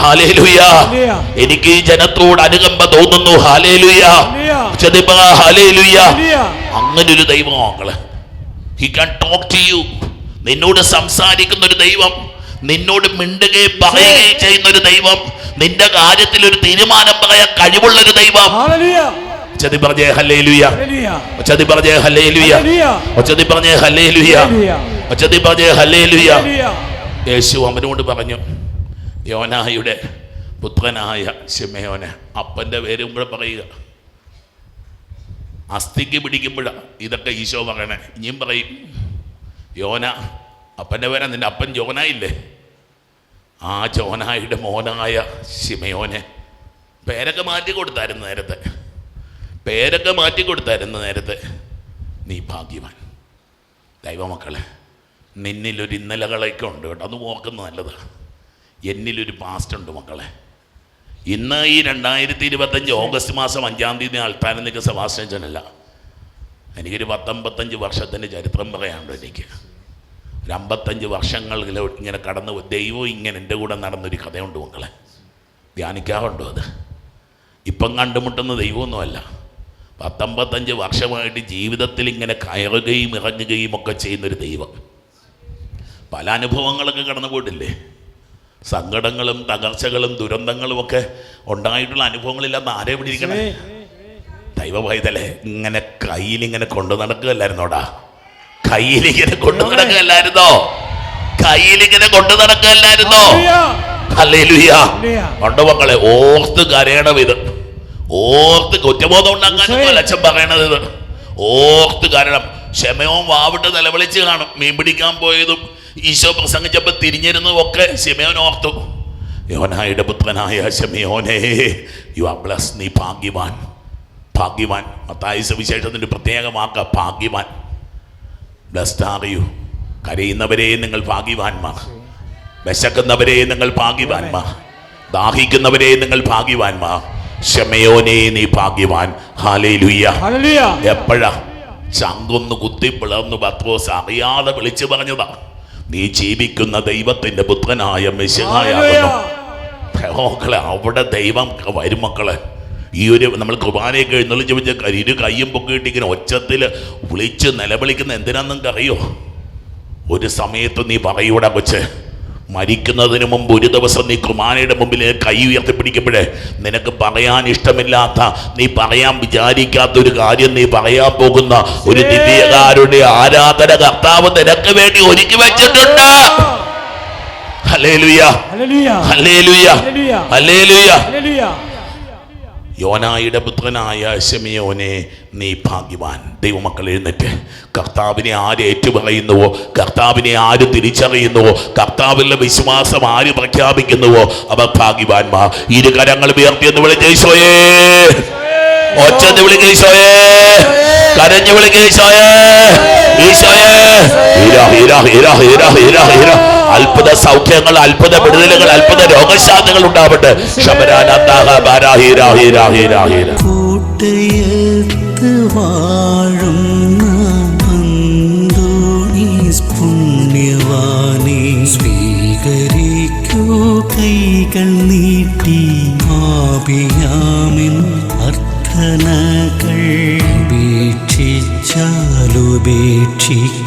ഹല്ലേലൂയ. എനിക്ക് ഈ ജനത്തോട് അനുകമ്പ തോന്നുന്നു. Hallelujah, hallelujah. അങ്ങനൊരു ദൈവം മക്കളെ. He can talk to you. നിന്നോട് സംസാരിക്കുന്ന ഒരു ദൈവം, നിന്നോട് മിണ്ടുകയും പറയുകയും ചെയ്യുന്ന ഒരു ദൈവം, നിന്റെ കാര്യത്തിൽ ഒരു തീരുമാനം പറയാൻ കഴിവുള്ള ഒരു ദൈവം. ചതി പറഞ്ഞേ ഹല്ലേലൂയ, ചതി പറഞ്ഞേ ഹല്ലേലൂയ, ചതി പറഞ്ഞേ ഹല്ലേലൂയ, ചതി പറഞ്ഞേ ഹല്ലേലൂയ. യേശു അവനോട് പറഞ്ഞു, യോനായുടെ പുത്രനായ ശിമെയോനെ, അപ്പൻ്റെ പേരും കൂടെ പറയുക. അസ്ഥിക്ക് പിടിക്കുമ്പോഴാണ് ഇതൊക്കെ ഈശോ പറയണേ. ഇനിയും പറയും, യോന അപ്പൻ്റെ പേരാ, നിന്റെ അപ്പൻ യോന ഇല്ലേ, ആ ജോനായുടെ മോനായ ശിമയോനെ പേരൊക്കെ മാറ്റി കൊടുത്തായിരുന്നു നേരത്തെ. നീ ഭാഗ്യവാൻ. ദൈവമക്കളെ, നിന്നിലൊരു ഇന്നലകളൊക്കെ ഉണ്ട് കേട്ടോ, അത് ഓർക്കുന്നത് നല്ലതാണ്. എന്നിലൊരു പാസ്റ്റ് ഉണ്ട് മക്കളെ. ഇന്ന് ഈ 2025 ഓഗസ്റ്റ് മാസം 5-ാം തീയതി അൾത്താരനിക സഭാസനല്ല, എനിക്കൊരു 55 വർഷത്തിൻ്റെ ചരിത്രം പറയാനുണ്ട്. എനിക്ക് ഒരു 55 വർഷങ്ങളിൽ ഇങ്ങനെ കടന്നു ദൈവം ഇങ്ങനെ എൻ്റെ കൂടെ നടന്നൊരു കഥയുണ്ട് മക്കളെ. ധ്യാനിക്കാറുണ്ടോ അത്? ഇപ്പം കണ്ടുമുട്ടുന്ന ദൈവമൊന്നുമല്ല. 55 വർഷമായിട്ട് ജീവിതത്തിൽ ഇങ്ങനെ കയറുകയും ഇറങ്ങുകയും ഒക്കെ ചെയ്യുന്നൊരു ദൈവം. പല അനുഭവങ്ങളൊക്കെ കടന്നു പോയിട്ടില്ലേ? സങ്കടങ്ങളും തകർച്ചകളും ദുരന്തങ്ങളും ഒക്കെ ഉണ്ടായിട്ടുള്ള അനുഭവങ്ങളില്ലാത്ത ആരെ പിടിയിരിക്കണേ? ദൈവ പൈതലേ, ഇങ്ങനെ കയ്യിലിങ്ങനെ കൊണ്ടു നടക്കുകയല്ലായിരുന്നോടാ? കയ്യിലിങ്ങനെ കൊണ്ടു നടക്കുകയല്ലായിരുന്നോ? ഹല്ലേലൂയ. ഉണ്ട് മക്കളെ, ഓർത്ത് കരയണം. ഇത് ഓർത്ത് കുറ്റബോധം ഉണ്ടാക്കാനൊന്നും അച്ഛൻ പറയണത്. ഇത് ഓർത്ത് കരയണം. ശിമയോൻ വാവിട്ട് നിലവിളിച്ച് കാണും. മീൻ പിടിക്കാൻ പോയതും ഈശോ പ്രസംഗിച്ചപ്പോൾ തിരിഞ്ഞിരുന്നതും ഒക്കെ ശിമയോൻ ഓർത്തു. യോനായുടെ പുത്രനായ ശിമയോനേ, യു ആർ ബ്ലെസ്ഡ്. നീ ഭാഗ്യവാൻ. മത്തായി സുവിശേഷത്തിൻ്റെ പ്രത്യേക വാക്ക ഭാഗ്യവാൻ. Blessed are you. കരയുന്നവരെ നിങ്ങൾ ഭാഗ്യവാന്മാർ, വിശക്കുന്നവരെ നിങ്ങൾ ഭാഗ്യവാന്മാർ, ദാഹിക്കുന്നവരെ നിങ്ങൾ ഭാഗ്യവാന്മാർ. ശിമയോനേ, നീ ഭാഗ്യവാൻ. ഹല്ലേലൂയ. എപ്പോഴാ ചങ്കൊന്ന് കുത്തി പിളർന്നു പത്രോസ് അറിയാതെ വിളിച്ചു പറഞ്ഞതാ, നീ ജീവിക്കുന്ന ദൈവത്തിന്റെ പുത്രനായ മെശിഹായാകുന്നു. അവിടെ ദൈവം വരും മക്കളെ. ഈ ഒരു നമ്മൾ കുർബാനയൊക്കെ എഴുന്നള്ളിച്ച് വെച്ച ഇരു കയ്യും പൊക്കിയിട്ട് ഇങ്ങനെ ഒച്ചത്തിൽ വിളിച്ച് നിലവിളിക്കുന്ന എന്തിനാന്ന് നിങ്ങൾക്ക് അറിയോ? ഒരു സമയത്ത് നീ പറയൂടാ കൊച്ച്, മരിക്കുന്നതിന് മുമ്പ് ഒരു ദിവസം നീ കുർബാനയുടെ മുമ്പിൽ കൈ ഉയർത്തിപ്പിടിക്കുമ്പോഴേ നിനക്ക് പറയാൻ ഇഷ്ടമില്ലാത്ത, നീ പറയാൻ വിചാരിക്കാത്ത ഒരു കാര്യം നീ പറയാൻ പോകുന്ന ഒരു ദിവ്യകാരുടെ ആരാധന കർത്താവ് നിനക്ക് വേണ്ടി ഒരുക്കി വെച്ചിട്ടുണ്ട്. ഹല്ലേലൂയ, ഹല്ലേലൂയ, ഹല്ലേലൂയ. യോനായുടെ പുത്രനായ ശിമയോനെ, നീ ഭാഗ്യവാൻ. ദൈവമക്കൾ എഴുന്നേറ്റ് കർത്താവിനെ ആര് ഏറ്റുപറയുന്നുവോ, കർത്താവിനെ ആര് തിരിച്ചറിയുന്നുവോ, കർത്താവിലെ വിശ്വാസം ആര് പ്രഖ്യാപിക്കുന്നുവോ അവർ ഭാഗ്യവാന്മാർ. ഇരു കരങ്ങൾ ഉയർത്തിയെന്ന് വിളിച്ച് ഈശോയേ, ഒച്ചെന്ന് വിളിക്കുക ഈശോയേ, കരഞ്ഞു വിളിക്കുക ഈശോയേ, ഈശോയേ. അത്ഭുത സൗഖ്യങ്ങൾ, അത്ഭുത വിടുതലുകൾ, അത്ഭുത രോഗശാന്തികൾ ഉണ്ടാവട്ടെ. കൂട്ടയത്ത് വാഴുന്ന അന്തോണീസ് പുണ്യവാനെ, സ്വീകരിക്കൂ കൈകൾ നീട്ടി ആപിയാമിൻ അർത്ഥനകൾ. ഉപേക്ഷിച്ചാലുപേക്ഷിക്ക